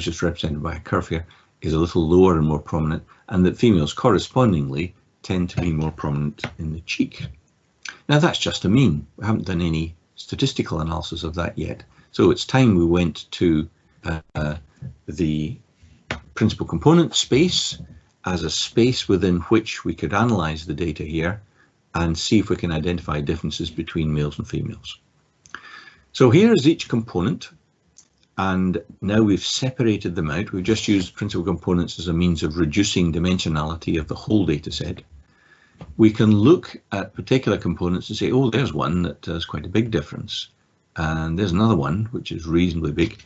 S2: just represented by a curve here, is a little lower and more prominent, and that females correspondingly tend to be more prominent in the cheek. Now that's just a mean. We haven't done any statistical analysis of that yet. So it's time we went to the principal component space as a space within which we could analyze the data here and see if we can identify differences between males and females. So here is each component, and now we've separated them out. We've just used principal components as a means of reducing dimensionality of the whole data set. We can look at particular components and say, oh, there's one that has quite a big difference, and there's another one which is reasonably big.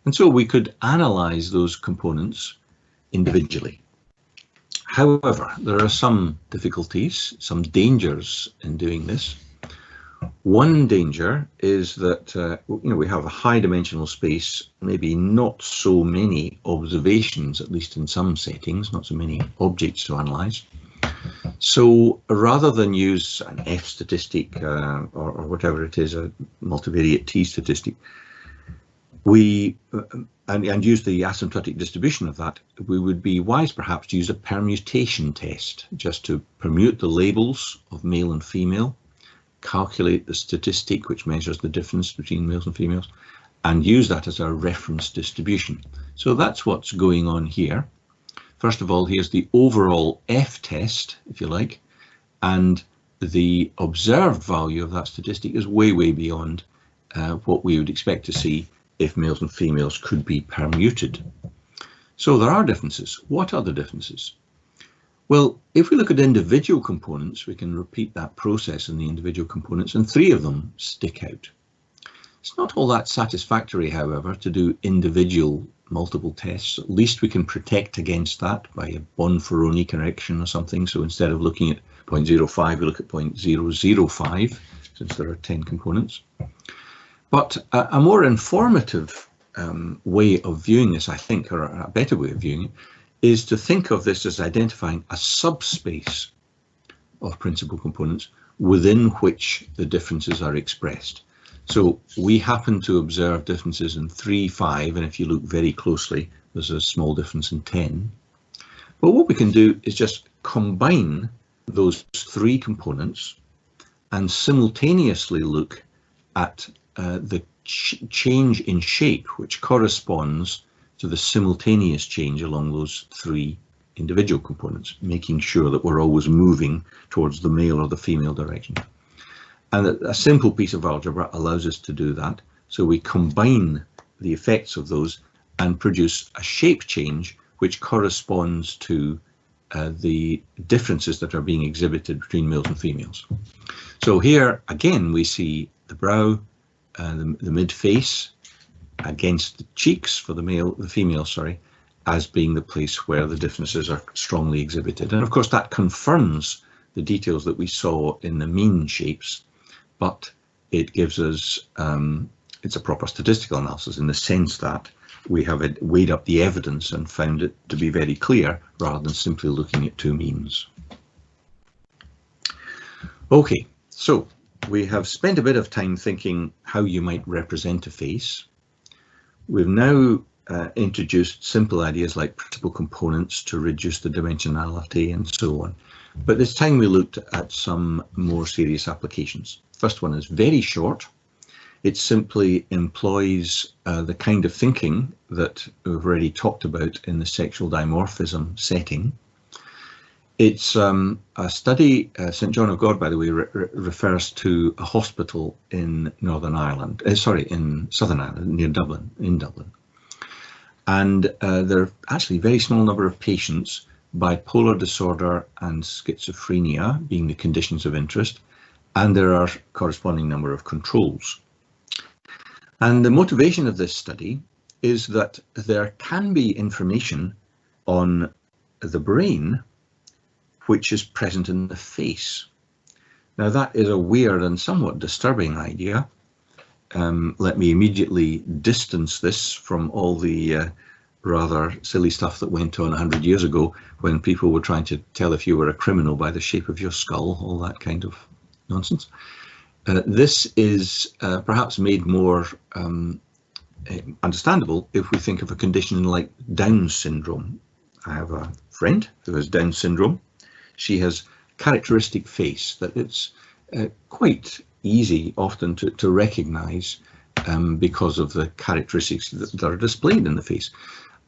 S2: And so we could analyze those components individually. However, there are some difficulties, some dangers in doing this. One danger is that we have a high dimensional space, maybe not so many observations, at least in some settings, not so many objects to analyze. So rather than use an F statistic or whatever it is, a multivariate T statistic, and use the asymptotic distribution of that, we would be wise perhaps to use a permutation test, just to permute the labels of male and female, calculate the statistic which measures the difference between males and females, and use that as our reference distribution. So that's what's going on here. First of all, here's the overall F test, if you like, and the observed value of that statistic is way, way beyond what we would expect to see if males and females could be permuted. So there are differences. What are the differences? Well, if we look at individual components, we can repeat that process in the individual components, and 3 of them stick out. It's not all that satisfactory, however, to do individual multiple tests. At least we can protect against that by a Bonferroni correction or something. So instead of looking at 0.05, we look at 0.005, since there are 10 components. But a more informative way of viewing this, I think, or a better way of viewing it, is to think of this as identifying a subspace of principal components within which the differences are expressed. So we happen to observe differences in 3, 5, and if you look very closely, there's a small difference in 10. But what we can do is just combine those 3 components and simultaneously look at the change in shape, which corresponds to the simultaneous change along those 3 individual components, making sure that we're always moving towards the male or the female direction. And a simple piece of algebra allows us to do that. So we combine the effects of those and produce a shape change which corresponds to the differences that are being exhibited between males and females. So here again we see the brow, the mid-face against the cheeks for the female, sorry, as being the place where the differences are strongly exhibited. And of course that confirms the details that we saw in the mean shapes, but it gives us, it's a proper statistical analysis in the sense that we have weighed up the evidence and found it to be very clear rather than simply looking at two means. Okay, so we have spent a bit of time thinking how you might represent a face. We've now introduced simple ideas like principal components to reduce the dimensionality and so on. But this time we looked at some more serious applications. First one is very short. It simply employs the kind of thinking that we've already talked about in the sexual dimorphism setting. It's a study, St John of God, by the way, refers to a hospital in Northern Ireland, in Southern Ireland, near Dublin, in Dublin. And there are actually a very small number of patients, bipolar disorder and schizophrenia being the conditions of interest, and there are corresponding number of controls. And the motivation of this study is that there can be information on the brain which is present in the face. Now that is a weird and somewhat disturbing idea. Let me immediately distance this from all the rather silly stuff that went on 100 years ago when people were trying to tell if you were a criminal by the shape of your skull, all that kind of nonsense. This is perhaps made more understandable if we think of a condition like Down syndrome. I have a friend who has Down syndrome. She has characteristic face that it's quite easy often to recognize because of the characteristics that are displayed in the face.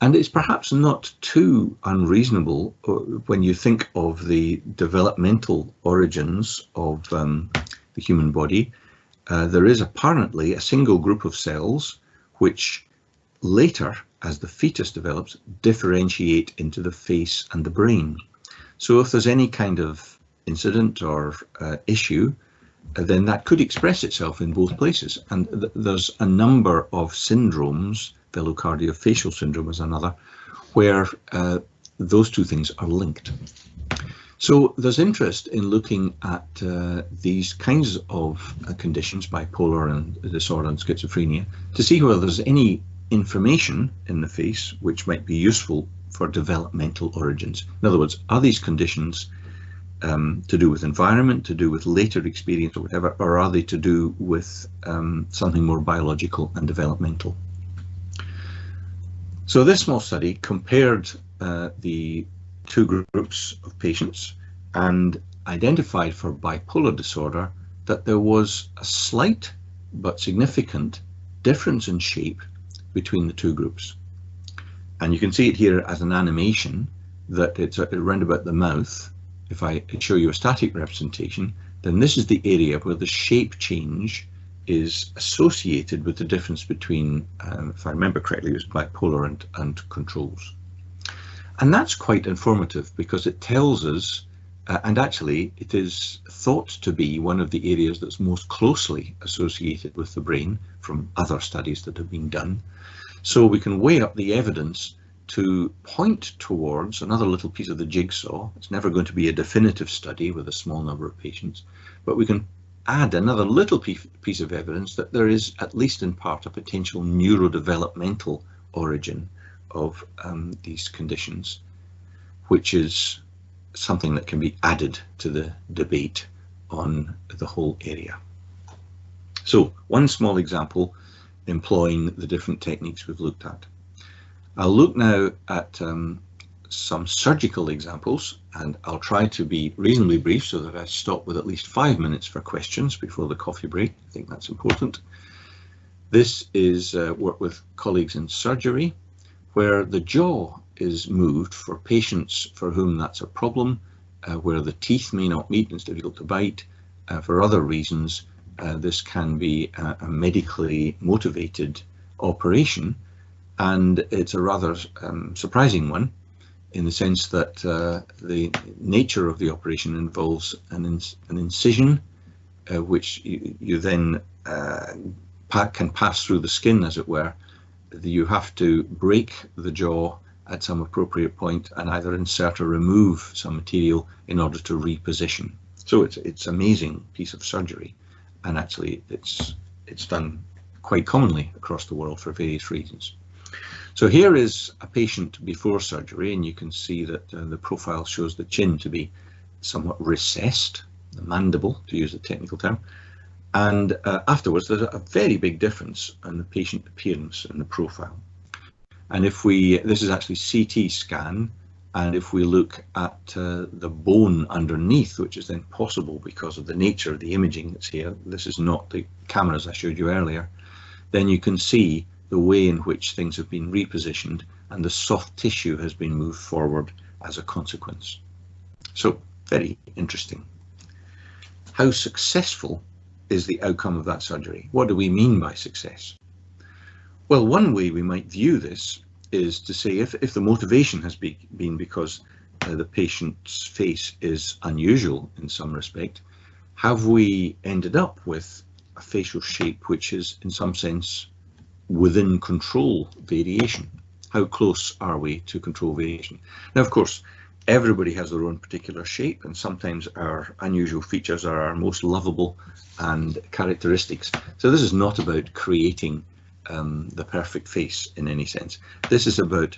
S2: And it's perhaps not too unreasonable when you think of the developmental origins of the human body. There is apparently a single group of cells which later, as the fetus develops, differentiate into the face and the brain. So if there's any kind of incident or issue, then that could express itself in both places. And there's a number of syndromes, velocardiofacial syndrome is another, where those two things are linked. So there's interest in looking at these kinds of conditions, bipolar and disorder and schizophrenia, to see whether there's any information in the face which might be useful for developmental origins. In other words, are these conditions to do with environment, to do with later experience or whatever, or are they to do with something more biological and developmental? So this small study compared the two groups of patients and identified for bipolar disorder that there was a slight but significant difference in shape between the two groups. And you can see it here as an animation that it's around about the mouth. If I show you a static representation, then this is the area where the shape change is associated with the difference between, if I remember correctly, it was bipolar and controls. And that's quite informative because it tells us, and actually it is thought to be one of the areas that's most closely associated with the brain from other studies that have been done. So we can weigh up the evidence to point towards another little piece of the jigsaw. It's never going to be a definitive study with a small number of patients, but we can add another little piece of evidence that there is, at least in part, a potential neurodevelopmental origin of these conditions, which is something that can be added to the debate on the whole area. So one small example employing the different techniques we've looked at. I'll look now at some surgical examples, and I'll try to be reasonably brief so that I stop with at least 5 minutes for questions before the coffee break. I think that's important. This is work with colleagues in surgery, where the jaw is moved for patients for whom that's a problem, where the teeth may not meet and it's difficult to bite. For other reasons, this can be a medically motivated operation, and it's a rather surprising one, in the sense that the nature of the operation involves an incision, which you then can pass through the skin, as it were. You have to break the jaw at some appropriate point and either insert or remove some material in order to reposition. So it's an amazing piece of surgery, and actually it's done quite commonly across the world for various reasons. So here is a patient before surgery, and you can see that the profile shows the chin to be somewhat recessed, the mandible, to use a technical term, and afterwards there's a very big difference in the patient appearance in the profile. And if we, this is actually CT scan, and if we look at the bone underneath, which is then possible because of the nature of the imaging that's here, this is not the cameras I showed you earlier, then you can see the way in which things have been repositioned and the soft tissue has been moved forward as a consequence. So very interesting. How successful is the outcome of that surgery? What do we mean by success? Well, one way we might view this is to say if the motivation has been because the patient's face is unusual in some respect, have we ended up with a facial shape which is in some sense within control variation? How close are we to control variation? Now, of course, everybody has their own particular shape, and sometimes our unusual features are our most lovable and characteristics. So this is not about creating the perfect face in any sense. This is about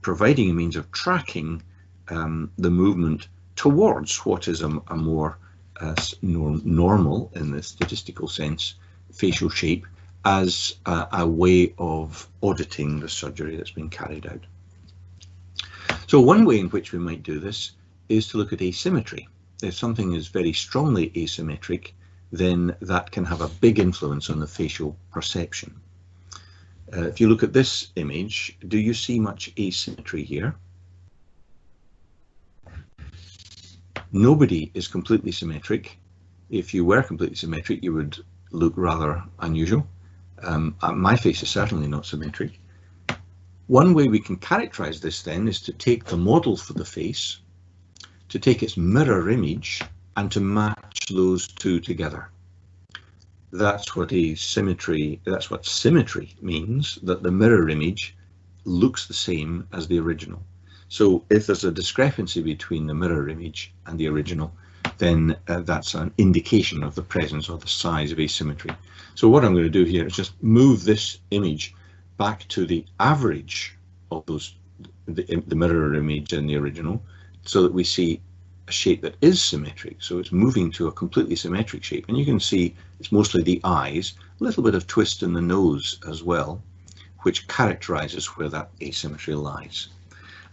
S2: providing a means of tracking the movement towards what is a more normal, in the statistical sense, facial shape, as a way of auditing the surgery that's been carried out. So one way in which we might do this is to look at asymmetry. If something is very strongly asymmetric, then that can have a big influence on the facial perception. If you look at this image, do you see much asymmetry here? Nobody is completely symmetric. If you were completely symmetric, you would look rather unusual. My face is certainly not symmetric. One way we can characterize this then is to take the model for the face, to take its mirror image, and to match those two together. That's what symmetry means, that the mirror image looks the same as the original. So if there's a discrepancy between the mirror image and the original, then that's an indication of the presence or the size of asymmetry. So what I'm going to do here is just move this image back to the average of those, the mirror image and the original, so that we see a shape that is symmetric. So it's moving to a completely symmetric shape, and you can see it's mostly the eyes, a little bit of twist in the nose as well, which characterizes where that asymmetry lies.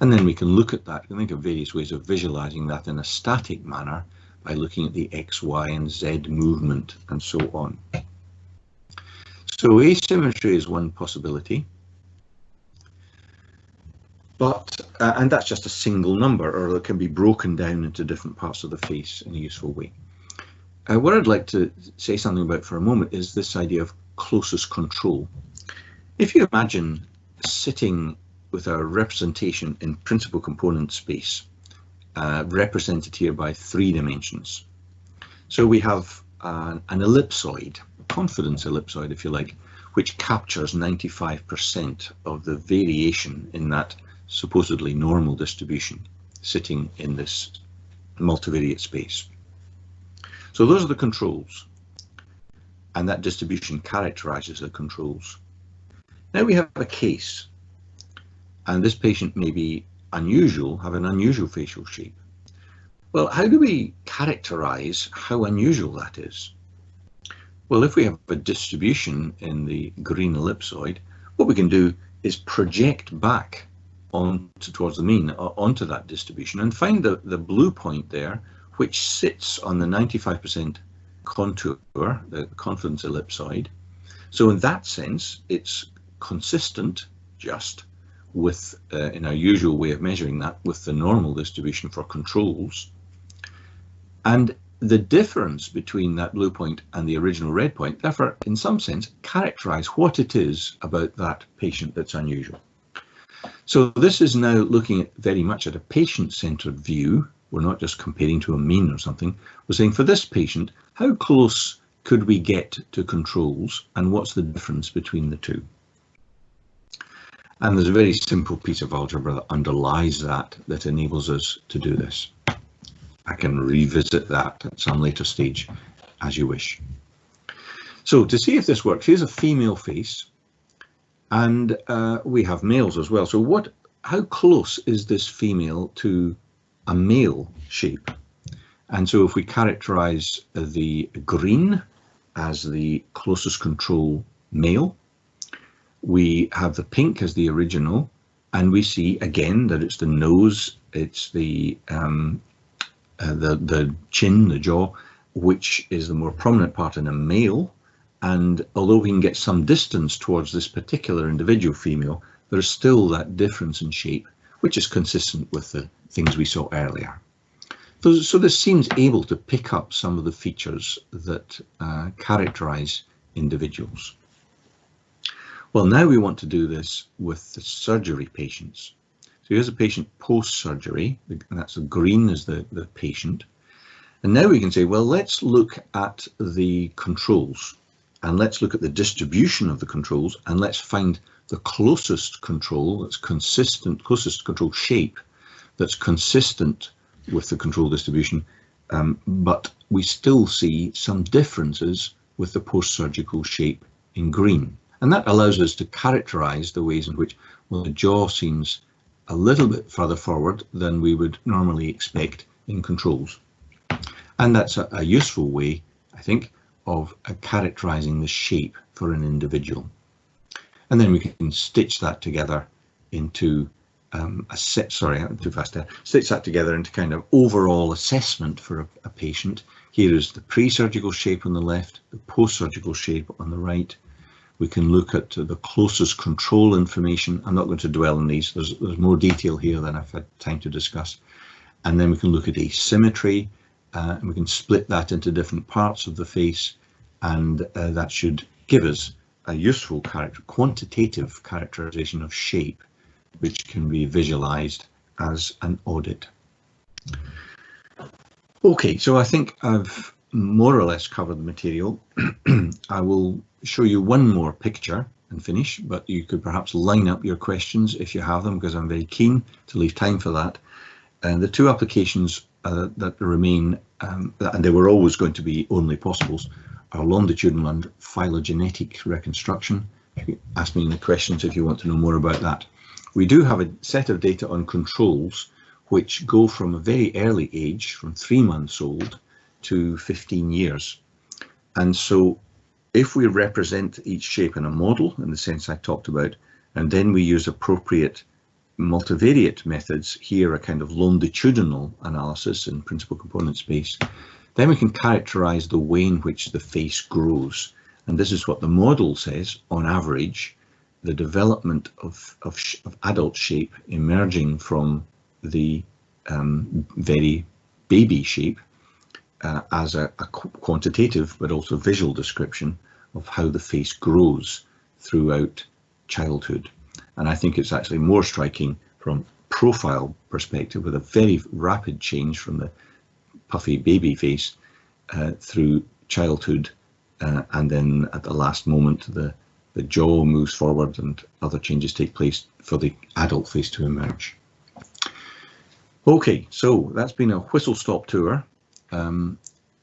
S2: And then we can look at that and think of various ways of visualizing that in a static manner by looking at the X, Y, and Z movement and so on. So asymmetry is one possibility, but and that's just a single number, or it can be broken down into different parts of the face in a useful way. What I'd like to say something about for a moment is this idea of closest control. If you imagine sitting with a representation in principal component space, represented here by 3 dimensions. So we have an ellipsoid, confidence ellipsoid if you like, which captures 95% of the variation in that supposedly normal distribution sitting in this multivariate space. So those are the controls, and that distribution characterizes the controls. Now we have a case, and this patient may be unusual, have an unusual facial shape. Well, how do we characterize how unusual that is? Well, if we have a distribution in the green ellipsoid, what we can do is project back towards the mean, onto that distribution, and find the blue point there, which sits on the 95% contour, the confidence ellipsoid. So in that sense, it's consistent just with, in our usual way of measuring that, with the normal distribution for controls. And the difference between that blue point and the original red point, therefore, in some sense, characterize what it is about that patient that's unusual. So this is now looking at very much at a patient-centered view. We're not just comparing to a mean or something. We're saying for this patient, how close could we get to controls, and what's the difference between the two? And there's a very simple piece of algebra that underlies that enables us to do this. I can revisit that at some later stage as you wish. So to see if this works, here's a female face, and we have males as well. So how close is this female to a male shape? And so if we characterize the green as the closest control male, we have the pink as the original, and we see again that it's the nose, it's the chin, the jaw, which is the more prominent part in a male. And although we can get some distance towards this particular individual female, there's still that difference in shape, which is consistent with the things we saw earlier. So this seems able to pick up some of the features that characterize individuals. Well, now we want to do this with the surgery patients. So here's a patient post-surgery, and that's the green as the patient. And now we can say, well, let's look at the controls, and let's look at the distribution of the controls, and let's find the closest control that's consistent, closest control shape that's consistent with the control distribution, but we still see some differences with the post-surgical shape in green. And that allows us to characterize the ways in which, well, the jaw seems a little bit further forward than we would normally expect in controls. And that's a useful way, I think, of characterizing the shape for an individual. And then we can stitch that together into stitch that together into kind of overall assessment for a patient. Here is the pre-surgical shape on the left, the post-surgical shape on the right. We can look at the closest control information. I'm not going to dwell on these. There's more detail here than I've had time to discuss. And then we can look at asymmetry, and we can split that into different parts of the face, and that should give us a useful quantitative characterization of shape, which can be visualized as an audit. Okay, so I think I've more or less covered the material. I will show you one more picture and finish, but you could perhaps line up your questions if you have them, because I'm very keen to leave time for that. And the two applications that remain, and they were always going to be only possibles, are longitudinal and phylogenetic reconstruction. You can ask me in the questions if you want to know more about that. We do have a set of data on controls which go from a very early age, from 3 months old to 15 years. And so if we represent each shape in a model, in the sense I talked about, and then we use appropriate multivariate methods, here a kind of longitudinal analysis in principal component space, then we can characterize the way in which the face grows. And this is what the model says, on average, the development of adult shape emerging from the very baby shape as a quantitative but also visual description of how the face grows throughout childhood. And I think it's actually more striking from profile perspective, with a very rapid change from the puffy baby face through childhood, and then at the last moment the jaw moves forward and other changes take place for the adult face to emerge. Okay, so that's been a whistle-stop tour.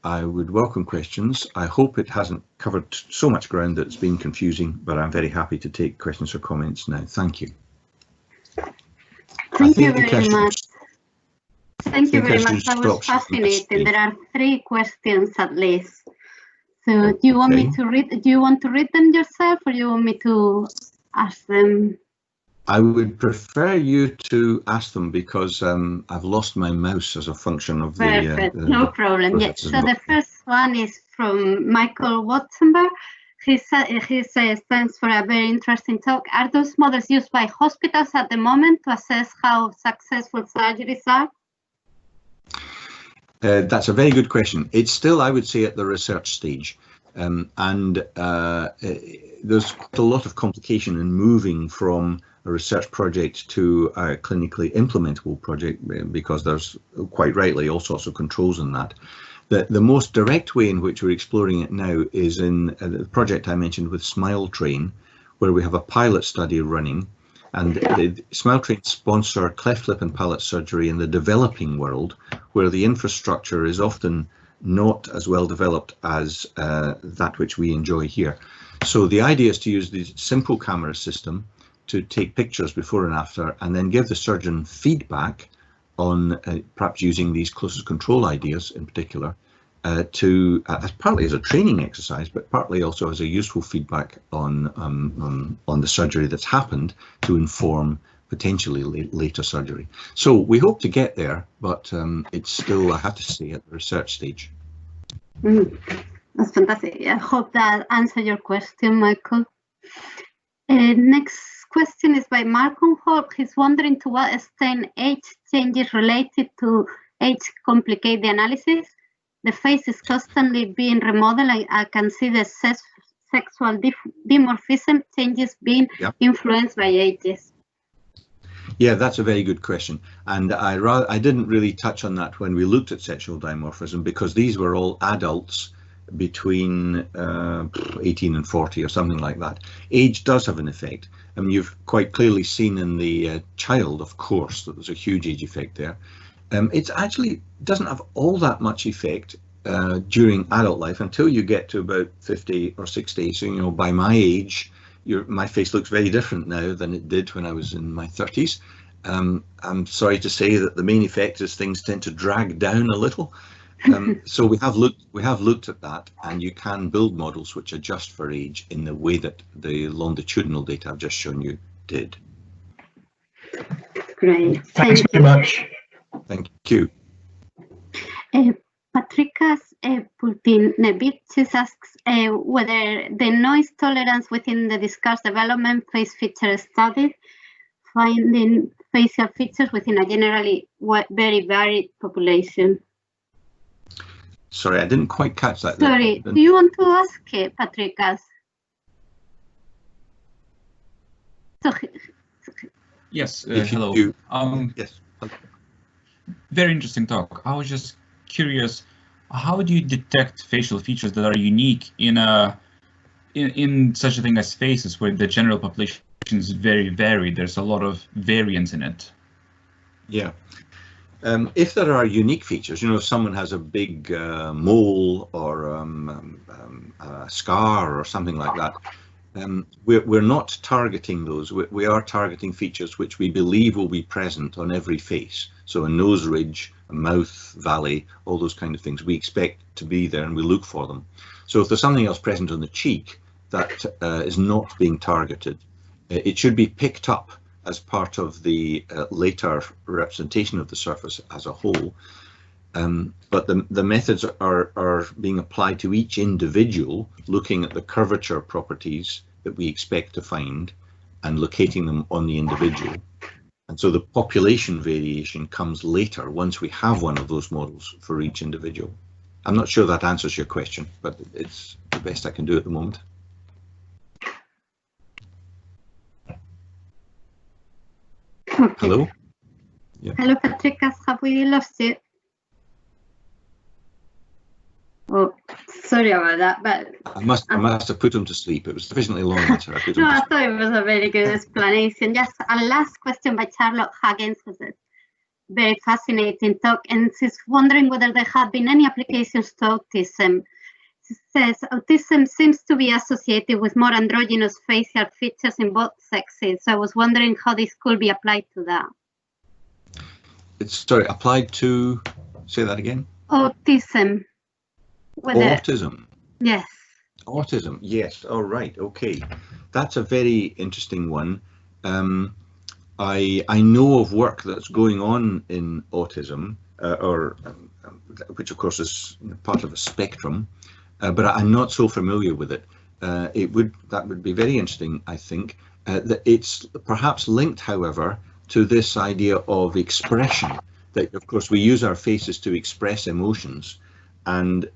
S2: I would welcome questions. I hope it hasn't covered so much ground that it's been confusing, but I'm very happy to take questions or comments now. Thank you.
S1: Thank you very much. Thank you very much. That was fascinating. There are 3 questions at least. So do you want me to read? Do you want to read them yourself, or do you want me to ask them?
S2: I would prefer you to ask them, because I've lost my mouse as a function of the.
S1: Perfect. No problem. Yes. So the first one is from Michael Watzenberg. He says, thanks for a very interesting talk. Are those models used by hospitals at the moment to assess how successful surgeries are?
S2: That's a very good question. It's still, I would say, at the research stage. There's quite a lot of complication in moving from a research project to a clinically implementable project, because there's, quite rightly, all sorts of controls in that. The most direct way in which we're exploring it now is in the project I mentioned with Smile Train, where we have a pilot study running, and the Smile Train sponsor cleft lip and palate surgery in the developing world, where the infrastructure is often not as well developed as that which we enjoy here. So the idea is to use the simple camera system to take pictures before and after, and then give the surgeon feedback on perhaps using these closest control ideas in particular, as partly as a training exercise, but partly also as a useful feedback on the surgery that's happened to inform potentially later surgery. So we hope to get there, but it's still, I have to say, at the research stage.
S1: That's fantastic. I hope that answered your question, Michael. Next question is by Malcolm Hawk. He's wondering to what extent age changes related to age complicate the analysis. The face is constantly being remodeled. I can see the sexual dimorphism changes being influenced by ages.
S2: Yeah, that's a very good question, and I didn't really touch on that when we looked at sexual dimorphism, because these were all adults between 18 and 40 or something like that. Age does have an effect. I mean, you've quite clearly seen in the child, of course, that there's a huge age effect there. It actually doesn't have all that much effect during adult life until you get to about 50 or 60. So, you know, by my age, my face looks very different now than it did when I was in my 30s. I'm sorry to say that the main effect is things tend to drag down a little. So we have looked at that, and you can build models which adjust for age in the way that the longitudinal data I've just shown you did.
S1: Great.
S3: Thanks very much.
S2: Thank you.
S1: Patrikas Pultinevicius asks whether the noise tolerance within the discussed development face feature study, finding facial features within a generally very varied population.
S2: Sorry, I didn't quite catch that.
S1: Sorry, do you want to ask it, Patrikas?
S4: Yes, hello.
S2: Yes.
S4: Very interesting talk. I was just curious, how do you detect facial features that are unique in such a thing as faces, where the general population is very varied? There's a lot of variance in it.
S2: Yeah. If there are unique features, you know, if someone has a big mole or a scar or something like that, we're not targeting those. We are targeting features which we believe will be present on every face. So a nose ridge, a mouth valley, all those kind of things we expect to be there, and we look for them. So if there's something else present on the cheek that is not being targeted, it should be picked up as part of the later representation of the surface as a whole. But the methods are being applied to each individual, looking at the curvature properties that we expect to find and locating them on the individual. And so the population variation comes later, once we have one of those models for each individual. I'm not sure that answers your question, but it's the best I can do at the moment.
S1: Okay.
S2: Hello? Yeah.
S1: Hello, Patrikas, have we lost you? Oh, sorry about that, but
S2: I must have put him to sleep. It was sufficiently long answer.
S1: no, I thought it was a very good explanation. Just a last question by Charlotte Huggins, was a very fascinating talk, and she's wondering whether there have been any applications to autism. She says autism seems to be associated with more androgynous facial features in both sexes. So I was wondering how this could be applied to that.
S2: Sorry, applied to, say that again?
S1: Autism.
S2: Autism.
S1: Yes.
S2: Autism, yes. All right, okay. That's a very interesting one. I know of work that's going on in autism, which of course is part of a spectrum, but I'm not so familiar with it. That would be very interesting, I think. That it's perhaps linked, however, to this idea of expression. that, of course, we use our faces to express emotions. And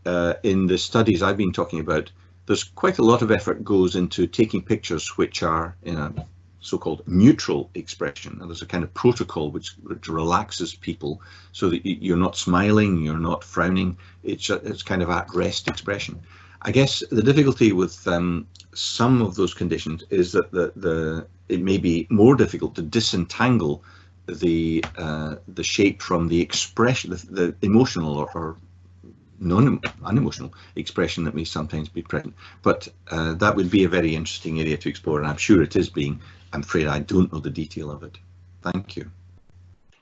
S2: in the studies I've been talking about, there's quite a lot of effort goes into taking pictures which are in a so-called neutral expression. And there's a kind of protocol which relaxes people so that you're not smiling, you're not frowning. It's kind of at-rest expression. I guess the difficulty with some of those conditions is that it may be more difficult to disentangle the shape from the expression, the emotional or unemotional expression that may sometimes be present. But that would be a very interesting area to explore, and I'm sure it is being. I'm afraid I don't know the detail of it. Thank you.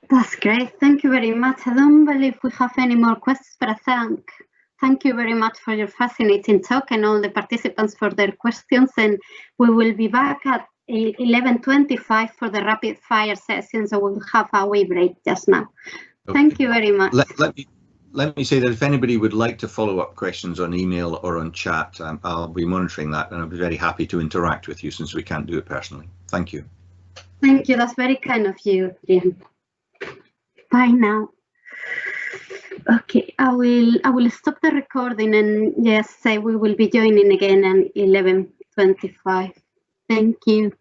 S1: That's great. Thank you very much. I don't believe we have any more questions, but thank you very much for your fascinating talk and all the participants for their questions. And we will be back at 11:25 for the rapid fire session, so we'll have a wee break just now. Okay. Thank you very much.
S2: Let me say that if anybody would like to follow up questions on email or on chat, I'll be monitoring that, and I'll be very happy to interact with you since we can't do it personally. Thank you.
S1: Thank you. That's very kind of you, Adrian. Bye now. Okay, I will stop the recording and just say we will be joining again at 11:25. Thank you.